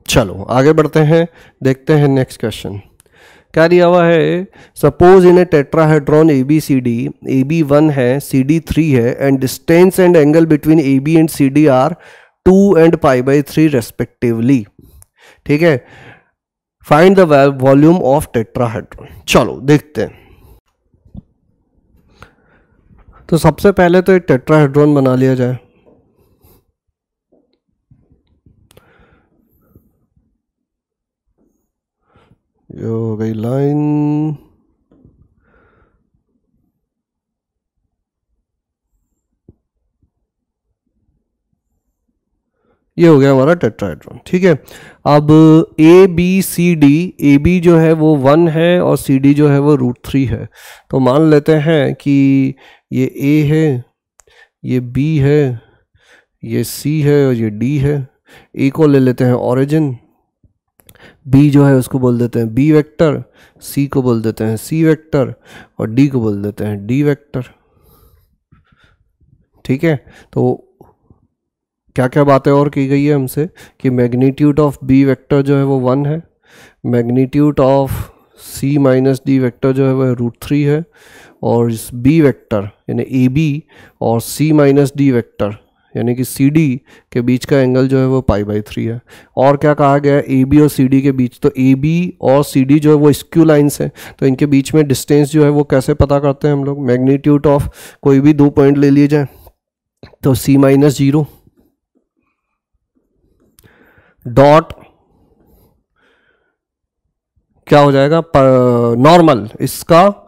चलो आगे बढ़ते हैं, देखते हैं नेक्स्ट क्वेश्चन क्या दिया हुआ है। Suppose in a tetrahedron ABCD, AB 1 है, CD 3 है, and distance and angle between AB and CD are 2 and π/3 respectively, ठीक है। Find the volume of tetrahedron. चलो देखते हैं। तो सबसे पहले तो एक टेट्राहेड्रॉन बना लिया जाए। ये हो गई लाइन, ये हो गया हमारा टेट्राहेड्रॉन, ठीक है। अब ABCD, AB जो है वो 1 है और CD जो है वो √3 है। तो मान लेते हैं कि ये A है, ये B है, ये C है और ये D है। A को ले लेते हैं ओरिजिन, B जो है उसको बोल देते हैं B वेक्टर, C को बोल देते हैं C वेक्टर और D को बोल देते हैं D वेक्टर, ठीक है। तो क्या क्या बातें और की गई है हमसे कि मैग्नीट्यूड ऑफ B वेक्टर जो है वो 1 है, magnitude of C minus D vector जो है वह √3 है, और इस B वेक्टर यानी AB और C माइनस D वेक्टर यानी कि सी डी के बीच का एंगल जो है वो π/3 है। और क्या कहा गया है, ए बी और सी डी के बीच, तो ए बी और सी डी जो है वो स्क्यू लाइन्स है, तो इनके बीच में डिस्टेंस जो है वो कैसे पता करते हैं हम लोग, मैग्नीट्यूड ऑफ कोई भी 2 पॉइंट ले लिए जाए, तो C-0 डॉट क्या हो जाएगा, नॉर्मल इसका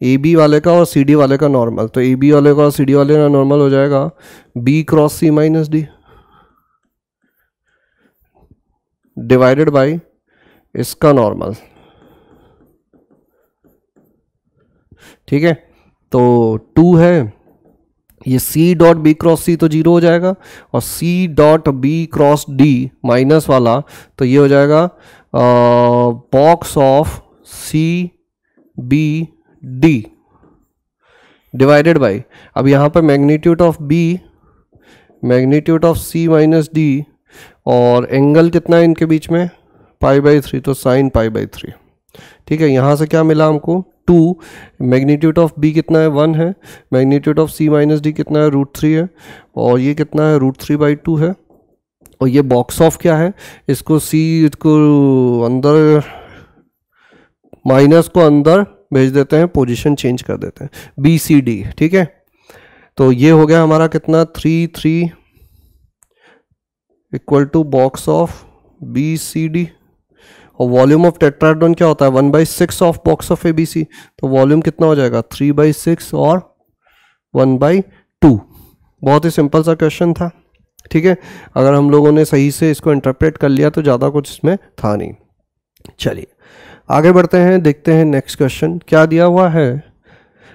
ए बी वाले का और सी डी वाले का नॉर्मल, तो ए बी वाले का और सी डी वाले का नॉर्मल हो जाएगा B×C-D डिवाइडेड बाई इसका नॉर्मल। ठीक है, तो 2 है, ये C.B×C तो 0 हो जाएगा, और C.B×D माइनस वाला तो ये हो जाएगा box of C/B/D divided by, अब यहाँ पर magnitude of B, magnitude of C-D, और एंगल कितना है इनके बीच में, π/3, तो sin π/3। ठीक है, यहाँ से क्या मिला हमको 2, मैग्नीट्यूड ऑफ B कितना है 1 है, मैग्नीट्यूड ऑफ C-D कितना है √3 है, और ये कितना है √3/2 है, और ये बॉक्स ऑफ क्या है, इसको इसको अंदर माइनस को अंदर भेज देते हैं, पोजीशन चेंज कर देते हैं, BCD। ठीक है, तो ये हो गया हमारा कितना 3 equal to box of BCD, और वॉल्यूम ऑफ टेट्राहेड्रॉन क्या होता है 1/6 ऑफ बॉक्स ऑफ ABC, तो वॉल्यूम कितना हो जाएगा 3/6 और 1/2। बहुत ही सिंपल सा क्वेश्चन था। ठीक है, अगर हम लोगों ने सही से इसको इंटरप्रेट कर लिया तो ज़्यादा कुछ इसमें था नहीं। चलिए आगे बढ़ते हैं, देखते हैं नेक्स्ट क्वेश्चन क्या दिया हुआ है।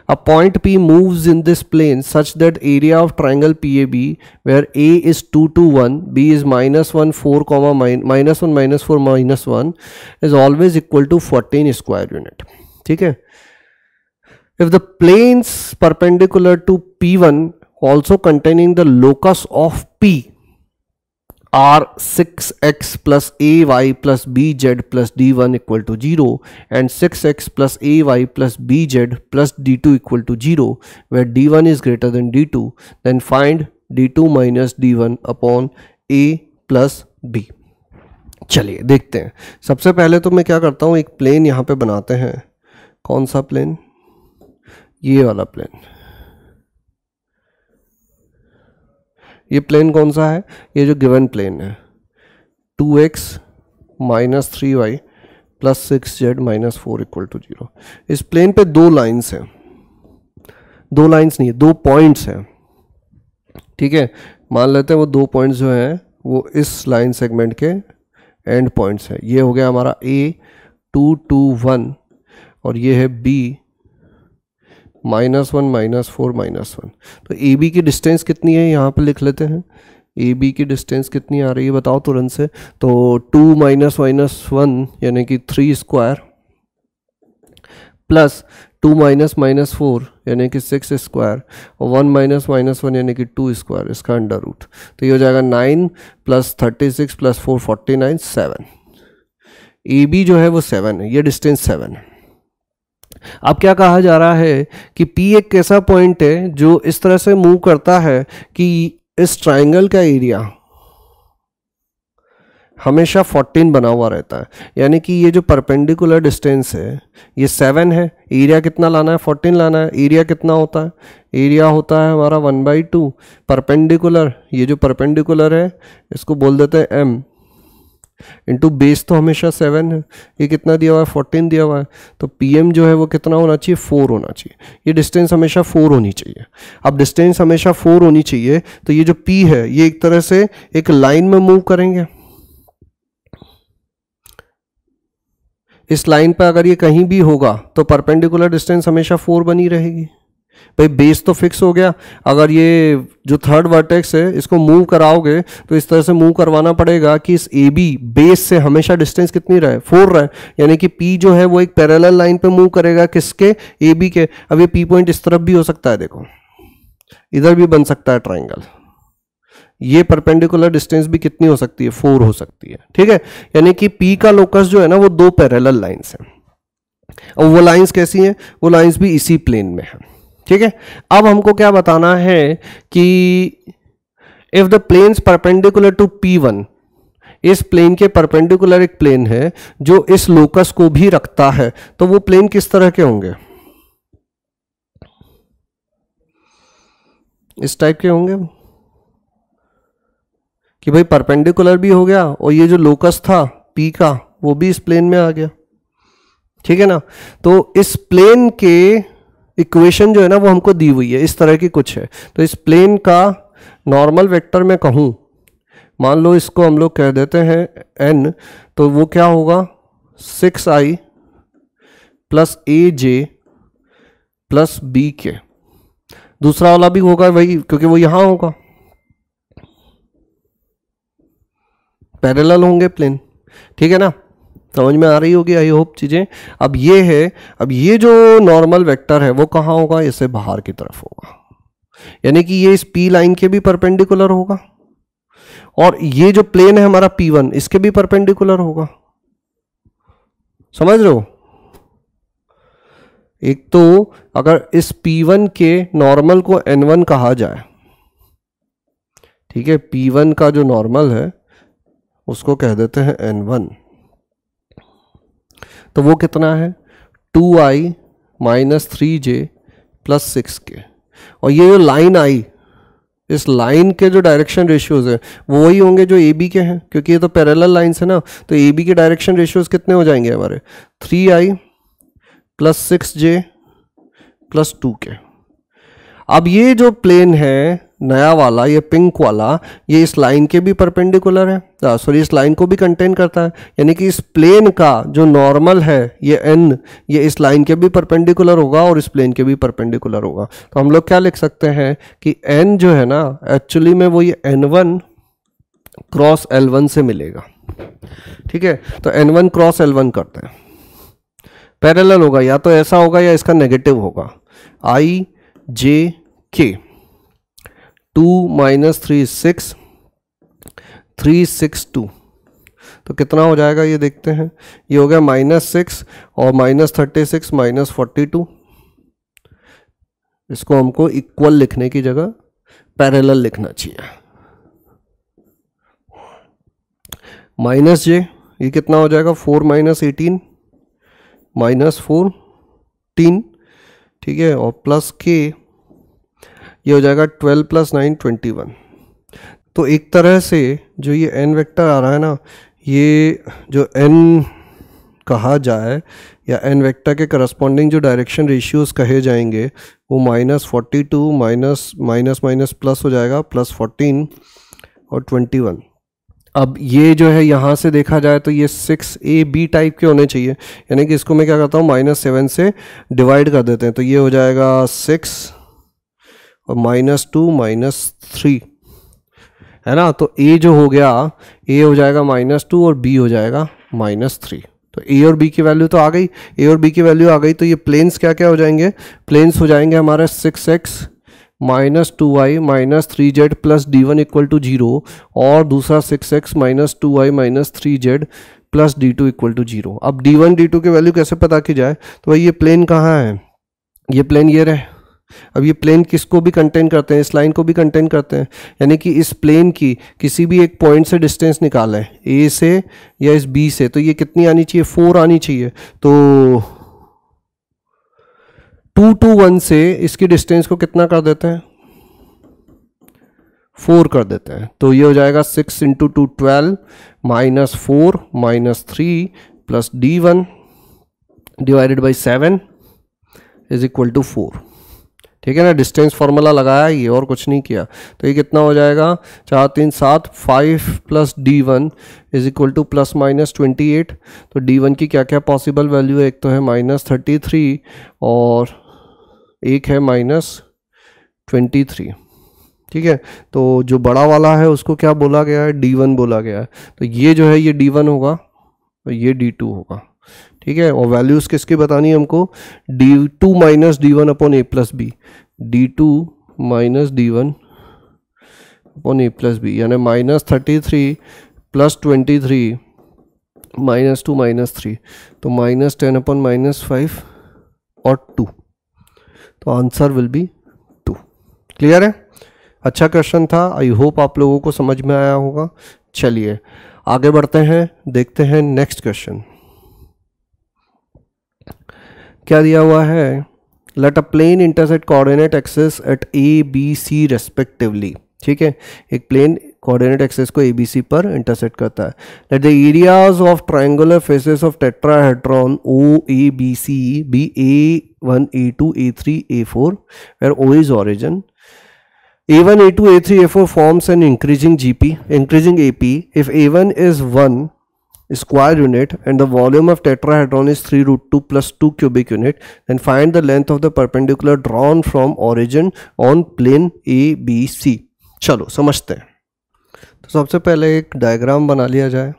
A point P moves in this plane such that area of triangle PAB where A is 2, 2, 1, B is -1, 4, -1, -4, -1 is always equal to 14 square unit. ठीक है, if the planes perpendicular to P1 also containing the locus of P are 6x plus ay plus bz plus d1 equal to 0 and 6x plus ay plus bz plus d2 equal to 0 where d1 is greater than d2, then find d2 minus d1 upon a plus b। चलिए देखते हैं। सबसे पहले तो मैं क्या करता हूँ, एक प्लेन यहाँ पे बनाते हैं। कौन सा प्लेन, ये वाला प्लेन। ये प्लेन कौन सा है, ये जो गिवन प्लेन है 2x - 3y + 6z - 4 = 0। इस प्लेन पे 2 लाइन्स हैं, 2 लाइन्स नहीं 2 पॉइंट्स हैं। ठीक है, मान लेते हैं वो 2 पॉइंट्स जो हैं वो इस लाइन सेगमेंट के एंड पॉइंट्स हैं। ये हो गया हमारा A 2, 2, 1 और ये है B -1, -4, -1। तो ए बी की डिस्टेंस कितनी है यहाँ पे लिख लेते हैं। ए बी की डिस्टेंस कितनी आ रही है बताओ तुरंत से। तो 2 - -1 यानी कि 3 स्क्वायर प्लस 2 - -4 यानी कि 6 स्क्वायर और 1 - -1 यानी कि 2 स्क्वायर, इसका अंडर रूट। तो ये हो जाएगा 9 + 36 + 4 49 7। ए बी जो है वो 7 है, ये डिस्टेंस 7 है। अब क्या कहा जा रहा है कि P एक ऐसा पॉइंट है जो इस तरह से मूव करता है कि इस ट्राइंगल का एरिया हमेशा 14 बना हुआ रहता है। यानी कि ये जो परपेंडिकुलर डिस्टेंस है ये 7 है, एरिया कितना लाना है 14 लाना है। एरिया कितना होता है, एरिया होता है हमारा 1/2 परपेंडिकुलर, ये जो परपेंडिकुलर है इसको बोल देते हैं m इंटू बेस तो हमेशा 7 है, ये कितना दिया हुआ है 14 दिया हुआ है। तो PM जो है वो कितना होना चाहिए 4 होना चाहिए। ये डिस्टेंस हमेशा 4 होनी चाहिए। अब डिस्टेंस हमेशा 4 होनी चाहिए तो ये जो P है ये एक तरह से एक लाइन में मूव करेंगे। इस लाइन पर अगर ये कहीं भी होगा तो परपेंडिकुलर डिस्टेंस हमेशा 4 बनी रहेगी। भाई बेस तो फिक्स हो गया, अगर ये जो थर्ड वर्टेक्स है इसको मूव कराओगे तो इस तरह से मूव करवाना पड़ेगा कि इस ए बी बेस से हमेशा डिस्टेंस कितनी रहे 4 रहे। यानी कि P जो है वो एक पैरेलल लाइन पे मूव करेगा किसके, ए बी के। अब ये P पॉइंट इस तरफ भी हो सकता है, देखो इधर भी बन सकता है ट्राइंगल। ये परपेंडिकुलर डिस्टेंस भी कितनी हो सकती है 4 हो सकती है। ठीक है, यानी कि P का लोकस जो है ना वो 2 पैरेलल लाइंस हैं और वो लाइंस कैसी हैं, वो लाइंस भी इसी प्लेन में है। ठीक है, अब हमको क्या बताना है कि if the planes perpendicular to P1, इस प्लेन के परपेंडिकुलर एक प्लेन है जो इस लोकस को भी रखता है, तो वो प्लेन किस तरह के होंगे? इस टाइप के होंगे कि भाई परपेंडिकुलर भी हो गया और ये जो लोकस था P का वो भी इस प्लेन में आ गया, ठीक है ना। तो इस प्लेन के इक्वेशन जो है ना वो हमको दी हुई है, इस तरह की कुछ है। तो इस प्लेन का नॉर्मल वेक्टर में कहूँ, मान लो इसको हम लोग कह देते हैं n, तो वो क्या होगा 6i plus AJ plus BK। दूसरा वाला भी होगा वही, क्योंकि वो यहां होगा, पैरेलल होंगे प्लेन, ठीक है ना। समझ में आ रही होगी आई होप चीजें। अब ये है, अब ये जो नॉर्मल वेक्टर है वो कहाँ होगा? इससे बाहर की तरफ होगा, यानी कि ये इस P लाइन के भी परपेंडिकुलर होगा और ये जो प्लेन है हमारा P1 इसके भी परपेंडिकुलर होगा। समझ रहे हो? एक तो अगर इस P1 के नॉर्मल को N1 कहा जाए, ठीक है, P1 का जो नॉर्मल है उसको कह देते हैं N1, तो वो कितना है 2i minus 3j plus 6k। और ये जो लाइन आई, इस लाइन के जो डायरेक्शन रेशियोज है वो वही होंगे जो AB के हैं, क्योंकि ये तो पैरेलल लाइंस है ना। तो AB के डायरेक्शन रेशियोज कितने हो जाएंगे हमारे 3i plus 6j plus 2k। अब ये जो प्लेन है नया वाला, ये पिंक वाला, ये इस लाइन के भी परपेंडिकुलर है, सॉरी इस लाइन को भी कंटेन करता है, यानी कि इस प्लेन का जो नॉर्मल है ये n, ये इस लाइन के भी परपेंडिकुलर होगा और इस प्लेन के भी परपेंडिकुलर होगा। तो हम लोग क्या लिख सकते हैं कि n जो है ना एक्चुअली में वो ये n1 क्रॉस l1 से मिलेगा, ठीक है। तो n1 क्रॉस l1 करते हैं, पैरेलल होगा, या तो ऐसा होगा या इसका नेगेटिव होगा, i j k 2 माइनस 3 6 3 6 2। तो कितना हो जाएगा ये देखते हैं, ये हो गया -6 और -36 -42। इसको हमको इक्वल लिखने की जगह पैरेलल लिखना चाहिए। माइनस j ये कितना हो जाएगा 4 माइनस 18 माइनस 14, ठीक है, और प्लस k ये हो जाएगा 12 प्लस 9 21। तो एक तरह से जो ये n वेक्टर आ रहा है ना, ये जो n कहा जाए या n वेक्टर के करस्पॉन्डिंग जो डायरेक्शन रेशियोज कहे जाएंगे वो -42 माइनस माइनस माइनस प्लस हो जाएगा +14 और 21। अब ये जो है यहाँ से देखा जाए तो ये 6ab टाइप के होने चाहिए, यानी कि इसको मैं क्या करता हूँ -7 से डिवाइड कर देते हैं, तो ये हो जाएगा 6 और -2 -3, है ना। तो a जो हो गया, a हो जाएगा -2 और b हो जाएगा -3। तो a और b की वैल्यू तो आ गई, a और b की वैल्यू आ गई। तो ये प्लेन्स क्या क्या हो जाएंगे? प्लेन्स हो जाएंगे हमारे 6x -2i -3z plus d1 equal to 0 और दूसरा 6x -2i -3z plus d2 equal to 0। अब d1 d2 की वैल्यू कैसे पता की जाए? तो ये प्लेन कहाँ है? ये प्लेन ये रहे। अब ये प्लेन किसको भी कंटेन करते हैं? इस लाइन को भी कंटेन करते हैं, यानी कि इस प्लेन की किसी भी एक पॉइंट से डिस्टेंस निकालें, a से या इस b से, तो ये कितनी आनी चाहिए? 4 आनी चाहिए। तो 2 to 1 से इसकी डिस्टेंस को कितना कर देते हैं? 4 कर देते हैं। तो ये हो जाएगा 6 into 2 12 -4 -3 plus d1 divided by 7 is equal to 4, ठीक है ना। डिस्टेंस फार्मूला लगाया ये और कुछ नहीं किया। तो ये कितना हो जाएगा 4 3 7 5 plus d1 is equal to ±28। तो d1 की क्या क्या पॉसिबल वैल्यू है? एक तो है -33 और एक है -23, ठीक है। तो जो बड़ा वाला है उसको क्या बोला गया है? d1 बोला गया है। तो ये जो है ये d1 होगा और ये d2 होगा, ठीक है। और वैल्यूज किसकी बतानी है हमको? d2 minus d1 upon a plus B, d2 minus d1 upon a plus B, यानी -33 प्लस 23 -2 -3, तो -10 अपॉन -5 और 2। तो आंसर विल बी 2। क्लियर है? अच्छा क्वेश्चन था, आई होप आप लोगों को समझ में आया होगा। चलिए आगे बढ़ते हैं, देखते हैं नेक्स्ट क्वेश्चन क्या दिया हुआ है। Let a plane intersect coordinate axis at A B C respectively. ठीक है, एक प्लेन कोऑर्डिनेट एक्सिस को ABC पर इंटरसेक्ट करता है। Let the areas of triangular faces of tetrahedron OABC be A1 A2 A3 A4 where O is origin. A1 A2 A3 A4 forms an increasing AP if A1 is 1 square unit and the volume of tetrahedron is 3 root 2 plus 2 cubic unit, then find the length of the perpendicular drawn from origin on plane ABC. चलो समझते हैं। तो सबसे पहले एक diagram बना लिया जाए।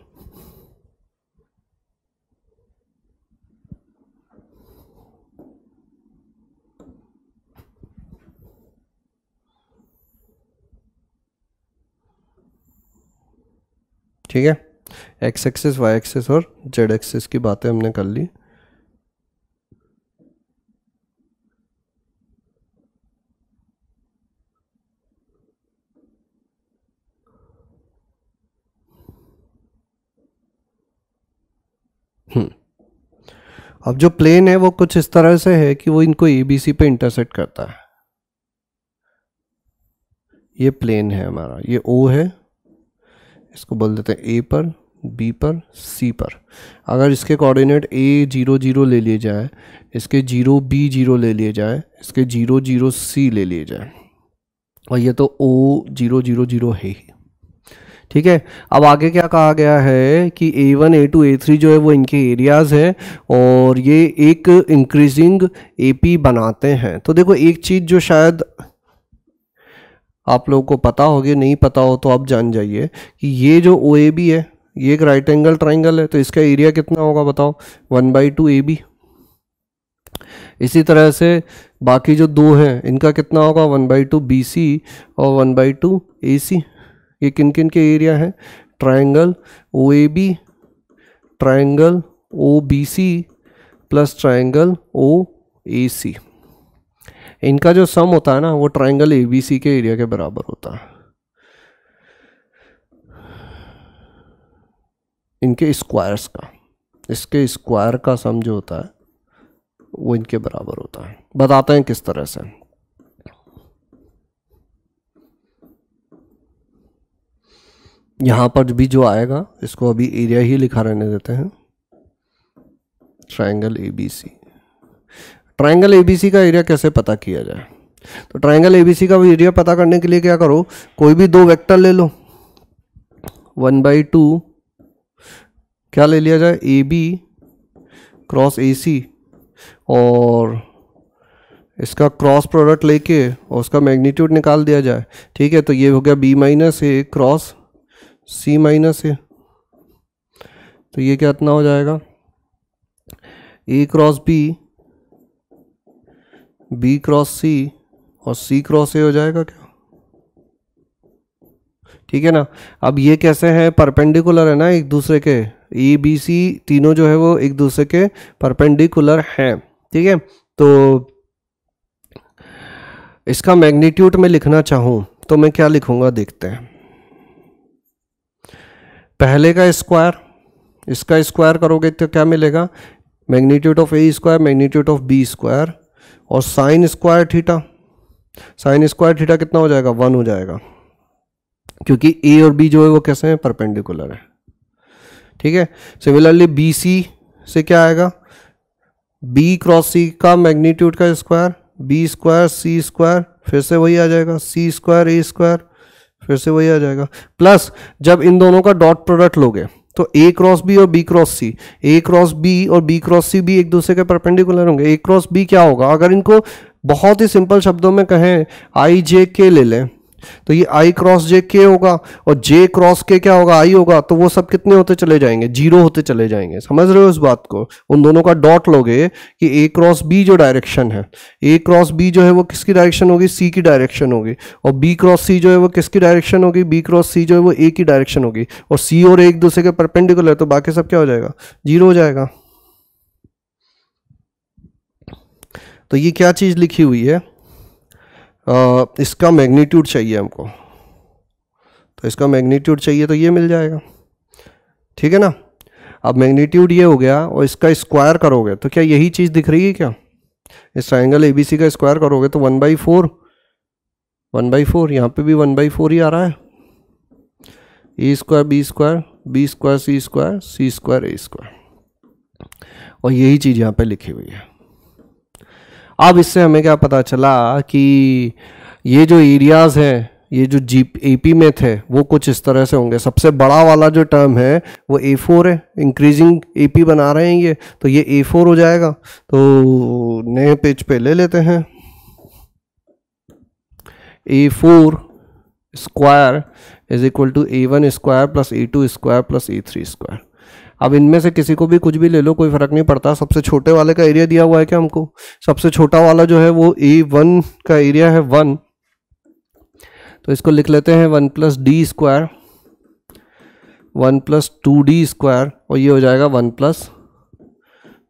ठीक है, एक्स एक्सिस वाई एक्सिस और जेड एक्सिस की बातें हमने कर ली। अब जो प्लेन है वो कुछ इस तरह से है कि वो इनको ABC पे इंटरसेक्ट करता है। ये प्लेन है हमारा, ये O है, इसको बोल देते हैं A पर, B पर, C पर। अगर इसके कोऑर्डिनेट A 0 0 ले लिए जाए, इसके 0 B 0 ले लिए जाए, इसके 0 0 C ले लिए जाए, और ये तो O 0 0 0 है ही। ठीक है, अब आगे क्या कहा गया है कि A1 A2 A3 जो है वो इनके एरियाज है और ये एक इंक्रीजिंग AP बनाते हैं। तो देखो एक चीज़ जो शायद आप लोगों को पता होगी, नहीं पता हो तो आप जान जाइए कि ये जो OAB है ये एक राइट एंगल ट्राइंगल है, तो इसका एरिया कितना होगा बताओ, 1/2 AB। इसी तरह से बाकी जो दो हैं इनका कितना होगा, 1/2 BC और 1/2 AC। ये किन किन के एरिया हैं, triangle OAB, triangle OBC plus triangle OAC। इनका जो सम होता है ना वो ट्रायंगल ABC के एरिया के बराबर होता है। इनके स्क्वायर्स का, इसके स्क्वायर का सम जो होता है वो इनके बराबर होता है। बताते हैं किस तरह से। यहाँ पर भी जो आएगा इसको अभी एरिया ही लिखा रहने देते हैं, ट्रायंगल ABC। ट्रायंगल ABC का एरिया कैसे पता किया जाए, तो ट्रायंगल ABC का एरिया पता करने के लिए क्या करो, कोई भी दो वेक्टर ले लो, 1/2 क्या ले लिया जाए, AB क्रॉस AC, और इसका क्रॉस प्रोडक्ट लेके और उसका मैग्नीट्यूड निकाल दिया जाए। ठीक है, तो ये हो गया B-A क्रॉस C-A। तो ये कितना हो जाएगा, A cross B, B cross C और C क्रॉस A हो जाएगा क्या। ठीक है ना। अब ये कैसे हैं, परपेंडिकुलर है ना एक दूसरे के, ABC तीनों जो है वो एक दूसरे के परपेंडिकुलर हैं। ठीक है, तो इसका मैग्नीट्यूड में लिखना चाहूँ तो मैं क्या लिखूंगा, देखते हैं। पहले का स्क्वायर, इसका स्क्वायर करोगे तो क्या मिलेगा, magnitude of A square magnitude of B square, और sine square theta, sine square theta कितना हो जाएगा, 1 हो जाएगा, क्योंकि A और B जो है वो कैसे हैं, परपेंडिकुलर है। ठीक है, सिमिलरली BC से क्या आएगा, B क्रॉस C का मैग्नीट्यूड का square, B square C square, फिर से वही आ जाएगा, C स्क्वायर A स्क्वायर, फिर से वही आ जाएगा, प्लस जब इन दोनों का डॉट प्रोडक्ट लोगे तो A क्रॉस B और B cross C, A cross B और B क्रॉस C भी एक दूसरे के परपेंडिकुलर होंगे। A क्रॉस B क्या होगा, अगर इनको बहुत ही सिंपल शब्दों में कहें IJK ले लें तो ये I क्रॉस JK होगा, और J क्रॉस K क्या होगा, I होगा। तो वो सब कितने होते चले जाएंगे, 0 होते चले जाएंगे। समझ रहे हो इस बात को, उन दोनों का डॉट लोगे कि A क्रॉस B जो डायरेक्शन है, A क्रॉस B जो है वो किसकी डायरेक्शन होगी, C की डायरेक्शन होगी, और B क्रॉस C जो है वो किसकी डायरेक्शन होगी, B क्रॉस C जो है वो A की डायरेक्शन होगी, और C और A एक दूसरे के परपेंडिकुलर, तो बाकी सब क्या हो जाएगा, 0 हो जाएगा। तो ये क्या चीज लिखी हुई है, इसका मैग्नीट्यूड चाहिए हमको, तो इसका मैग्नीट्यूड चाहिए तो ये मिल जाएगा, ठीक है ना। अब मैग्नीट्यूड ये हो गया और इसका स्क्वायर करोगे तो क्या यही चीज़ दिख रही है क्या, इस ट्राइंगल ABC का स्क्वायर करोगे तो 1/4, 1/4, यहाँ पे भी 1/4 ही आ रहा है, A square B square B square C square C square A square, और यही चीज़ यहाँ पे लिखी हुई है। अब इससे हमें क्या पता चला कि ये जो एरियाज हैं, ये जो AP में थे वो कुछ इस तरह से होंगे। सबसे बड़ा वाला जो टर्म है वो A4 है, इंक्रीजिंग AP बना रहे हैं ये, तो ये A4 हो जाएगा। तो नए पेज पे ले लेते हैं, A4 square is equal to A1 square plus A2 square plus A3 square. अब इनमें से किसी को भी कुछ भी ले लो, कोई फर्क नहीं पड़ता। सबसे छोटे वाले का एरिया दिया हुआ है क्या हमको, सबसे छोटा वाला जो है वो A1 का एरिया है 1, तो इसको लिख लेते हैं 1 plus D square 1 plus 2D square, और ये हो जाएगा 1 प्लस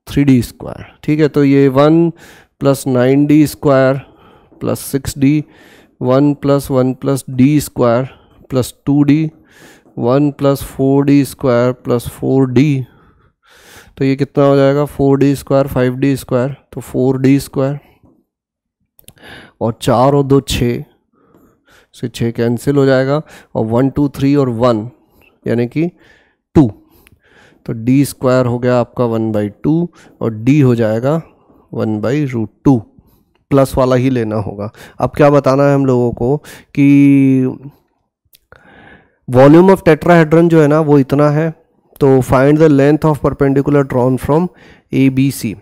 3D स्क्वायर, ठीक है। तो ये 1 plus 9D square plus 6D, 1 plus D square plus 2D, 1 plus 4D square plus 4D, तो ये कितना हो जाएगा 4D स्क्वायर 5D स्क्वायर, तो 4D स्क्वायर, और 4 और 2 6 से 6 कैंसिल हो जाएगा, और 1 2 3 और 1 यानी कि 2, तो D स्क्वायर हो गया आपका 1/2 और D हो जाएगा 1/√2, प्लस वाला ही लेना होगा। अब क्या बताना है हम लोगों को कि वॉल्यूम ऑफ टेट्राहेड्रन जो है ना वो इतना है, तो find the length of perpendicular drawn from ABC।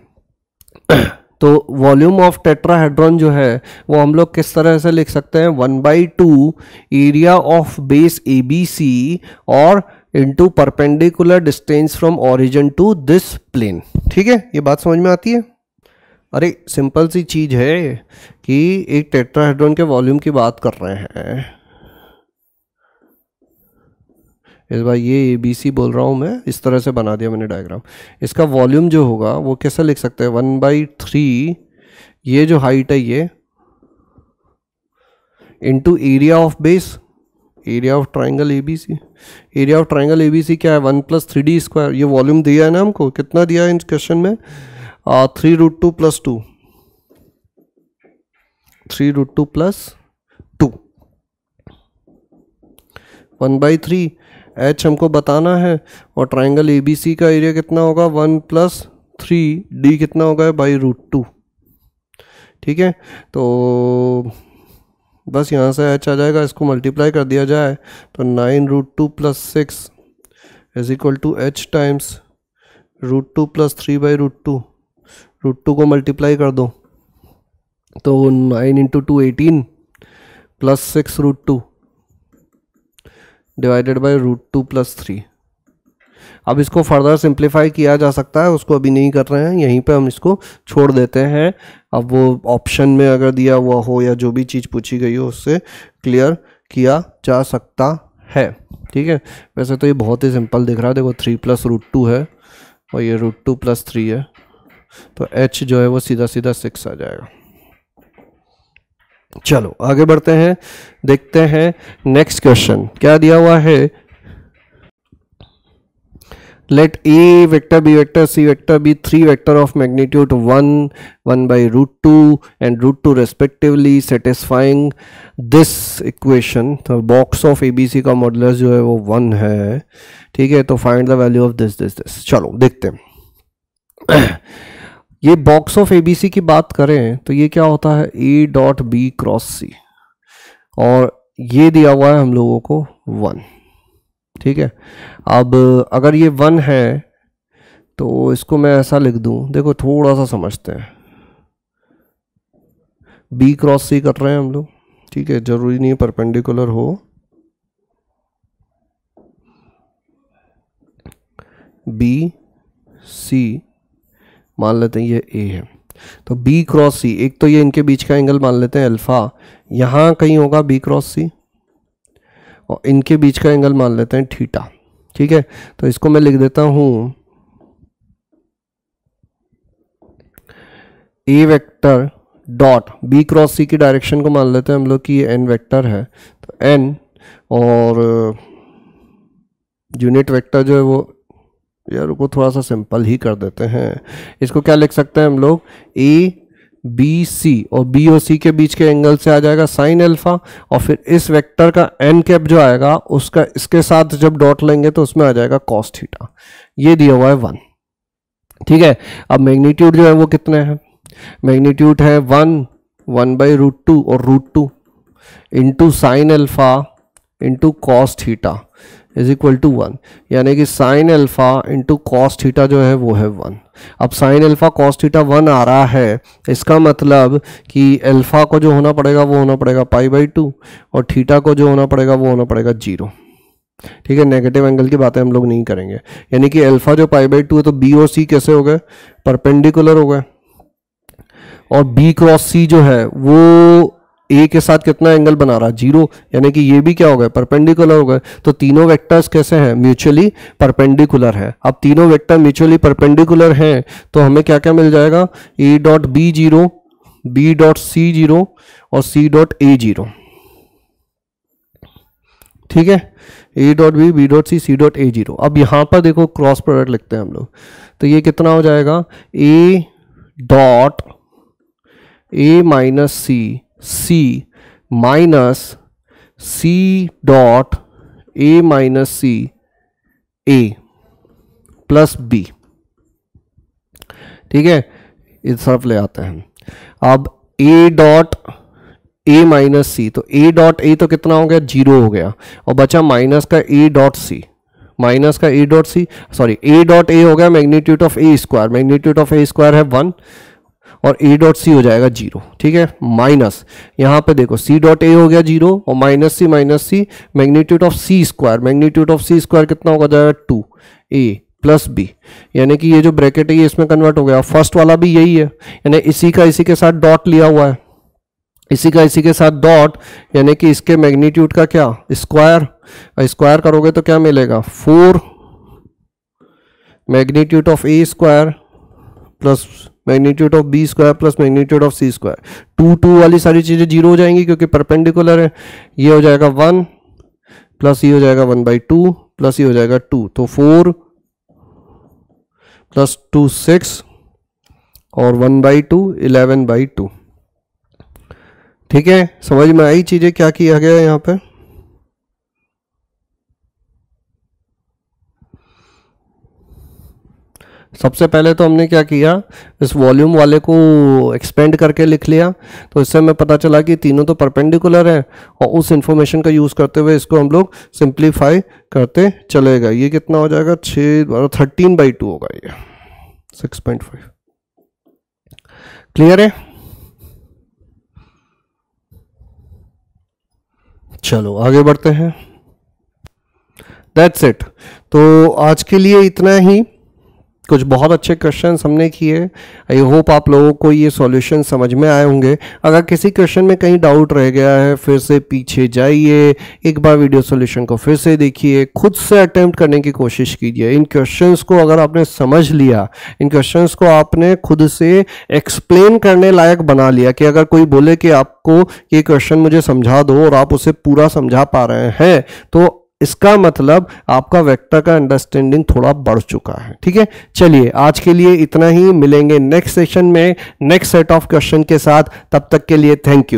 तो वॉल्यूम ऑफ टेट्राहेड्रॉन जो है वो हम लोग किस तरह से लिख सकते हैं, 1/2 एरिया ऑफ बेस ABC और into perpendicular distance from origin to this plane, ठीक है। ये बात समझ में आती है। अरे सिंपल सी चीज है कि एक टेट्राहेड्रॉन के वॉल्यूम की बात कर रहे हैं, इस बार ये ABC बोल रहा हूँ मैं, इस तरह से बना दिया मैंने डायग्राम। इसका वॉल्यूम जो होगा वो कैसे लिख सकते हैं, 1/3 ये जो हाइट है ये into area of base, area of triangle ABC। Area of triangle ABC क्या है, 1 प्लस 3D स्क्वायर। ये वॉल्यूम दिया है ना हमको, कितना दिया है इस क्वेश्चन में, 3√2 प्लस 2, 3√2 प्लस 2, 1/3 H हमको बताना है, और ट्राइंगल ABC का एरिया कितना होगा 1 प्लस 3D कितना होगा /√2, ठीक है। तो बस यहाँ से H आ जाएगा, इसको मल्टीप्लाई कर दिया जाए तो 9√2 plus 6 is equal to H times √2 plus 3/√2, √2 को मल्टीप्लाई कर दो तो 9 × 2 18 प्लस 6√2 डिवाइडेड बाय √2 प्लस 3। अब इसको फर्दर सिंप्लीफाई किया जा सकता है, उसको अभी नहीं कर रहे हैं, यहीं पे हम इसको छोड़ देते हैं। अब वो ऑप्शन में अगर दिया हुआ हो या जो भी चीज़ पूछी गई हो उससे क्लियर किया जा सकता है, ठीक है। वैसे तो ये बहुत ही सिंपल दिख रहा है, देखो 3 प्लस √2 है और ये √2 प्लस 3 है, तो H जो है वो सीधा सीधा 6 आ जाएगा। चलो आगे बढ़ते हैं, देखते हैं नेक्स्ट क्वेश्चन क्या दिया हुआ है। Let A vector B vector C vector be 3 vector of magnitude 1 1/√2 and √2 respectively satisfying this equation। तो बॉक्स ऑफ ABC का मॉडुलस जो है वो 1 है, ठीक है। तो find the value of this. चलो देखते हैं। ये बॉक्स ऑफ ABC की बात करें तो ये क्या होता है, A.B क्रॉस C, और ये दिया हुआ है हम लोगों को 1, ठीक है। अब अगर ये 1 है तो इसको मैं ऐसा लिख दूं, देखो थोड़ा सा समझते हैं। B क्रॉस C कर रहे हैं हम लोग, ठीक है, जरूरी नहीं है परपेंडिकुलर हो। B C मान लेते हैं ये A है, तो B क्रॉस C, एक तो ये इनके बीच का एंगल मान लेते हैं अल्फा, यहाँ कहीं होगा B क्रॉस C, और इनके बीच का एंगल मान लेते हैं थीटा, ठीक है। तो इसको मैं लिख देता हूँ A vector dot B cross C की डायरेक्शन को मान लेते हैं हम लोग कि ये एन वेक्टर है, तो एन और यूनिट वेक्टर जो है वो, यार को थोड़ा सा सिंपल ही कर देते हैं, इसको क्या लिख सकते हैं हम लोग, ए बी सी, और बी और सी के बीच के एंगल से आ जाएगा साइन अल्फा, और फिर इस वेक्टर का एन कैप जो आएगा उसका इसके साथ जब डॉट लेंगे तो उसमें आ जाएगा कॉस थीटा। ये दिया हुआ है 1, ठीक है। अब मैग्नीट्यूड जो है वो कितने हैं, मैग्नीट्यूड है 1/√2 और √2 into sine alpha into cos theta is equal to 1, यानी कि sine alpha into cos theta जो है वो है 1। अब साइन अल्फा कॉस थीटा 1 आ रहा है, इसका मतलब कि अल्फा को जो होना पड़ेगा वो होना पड़ेगा π/2 और थीटा को जो होना पड़ेगा वो होना पड़ेगा 0, ठीक है। नेगेटिव एंगल की बातें हम लोग नहीं करेंगे, यानी कि अल्फा जो π/2 है तो बी और सी कैसे हो गए, परपेंडिकुलर हो गए, और बी क्रॉस सी जो है वो ए के साथ कितना एंगल बना रहा है, 0, यानी कि ये भी क्या हो गए, परपेंडिकुलर हो गए। तो तीनों वेक्टर्स कैसे हैं, म्यूचुअली परपेंडिकुलर है। अब तीनों वेक्टर म्यूचुअली परपेंडिकुलर हैं तो हमें क्या क्या मिल जाएगा, A dot B 0, B dot C 0 और सी डॉट ए 0, ठीक है। A dot B dot C dot A 0। अब यहां पर देखो क्रॉस प्रोडक्ट लिखते हैं हम लोग, तो ये कितना हो जाएगा, A dot A minus C minus C dot A minus C A plus B, ठीक है। इस तरफ ले आते हैं अब ए डॉट ए माइनस सी, तो ए डॉट ए तो कितना हो गया, 0 हो गया, और बचा माइनस का ए डॉट सी, माइनस का A dot C, sorry A dot A हो गया magnitude of A square, magnitude of A square है 1 और ए डॉट सी हो जाएगा 0, ठीक है। माइनस यहाँ पे देखो सी डॉट ए हो गया 0 और minus C magnitude of C square, magnitude of C square कितना होगा जाएगा 2 ए प्लस बी, यानी कि ये जो ब्रैकेट है ये इसमें कन्वर्ट हो गया। फर्स्ट वाला भी यही है, यानी इसी का इसी के साथ डॉट लिया हुआ है, इसी का इसी के साथ डॉट, यानी कि इसके मैग्नीट्यूड का क्या स्क्वायर, स्क्वायर करोगे तो क्या मिलेगा 4 magnitude of A square plus magnitude of B square plus magnitude of C square. 2 वाली सारी चीजें 0 हो जाएंगी क्योंकि परपेंडिकुलर है। ये हो जाएगा 1 प्लस ये हो जाएगा 1/2 प्लस ये हो जाएगा 2, तो 4 प्लस 2 6 और 1/2 11/2, ठीक है। समझ में आई चीजें क्या किया गया है यहाँ पे। सबसे पहले तो हमने क्या किया, इस वॉल्यूम वाले को एक्सपेंड करके लिख लिया, तो इससे हमें पता चला कि तीनों तो परपेंडिकुलर है, और उस इंफॉर्मेशन का यूज़ करते हुए इसको हम लोग सिंप्लीफाई करते चलेगा। ये कितना हो जाएगा 13/2 होगा, ये 6.5। क्लियर है, चलो आगे बढ़ते हैं। That's it. तो आज के लिए इतना ही। कुछ बहुत अच्छे क्वेश्चंस हमने किए। आई होप आप लोगों को ये सॉल्यूशन समझ में आए होंगे। अगर किसी क्वेश्चन में कहीं डाउट रह गया है, फिर से पीछे जाइए, एक बार वीडियो सॉल्यूशन को फिर से देखिए, खुद से अटेम्प्ट करने की कोशिश कीजिए। इन क्वेश्चंस को अगर आपने समझ लिया, इन क्वेश्चंस को आपने खुद से एक्सप्लेन करने लायक बना लिया, कि अगर कोई बोले कि आपको ये क्वेश्चन मुझे समझा दो और आप उसे पूरा समझा पा रहे हैं, तो इसका मतलब आपका वेक्टर का अंडरस्टैंडिंग थोड़ा बढ़ चुका है। ठीक है, चलिए आज के लिए इतना ही। मिलेंगे नेक्स्ट सेशन में नेक्स्ट सेट ऑफ क्वेश्चन के साथ। तब तक के लिए थैंक यू।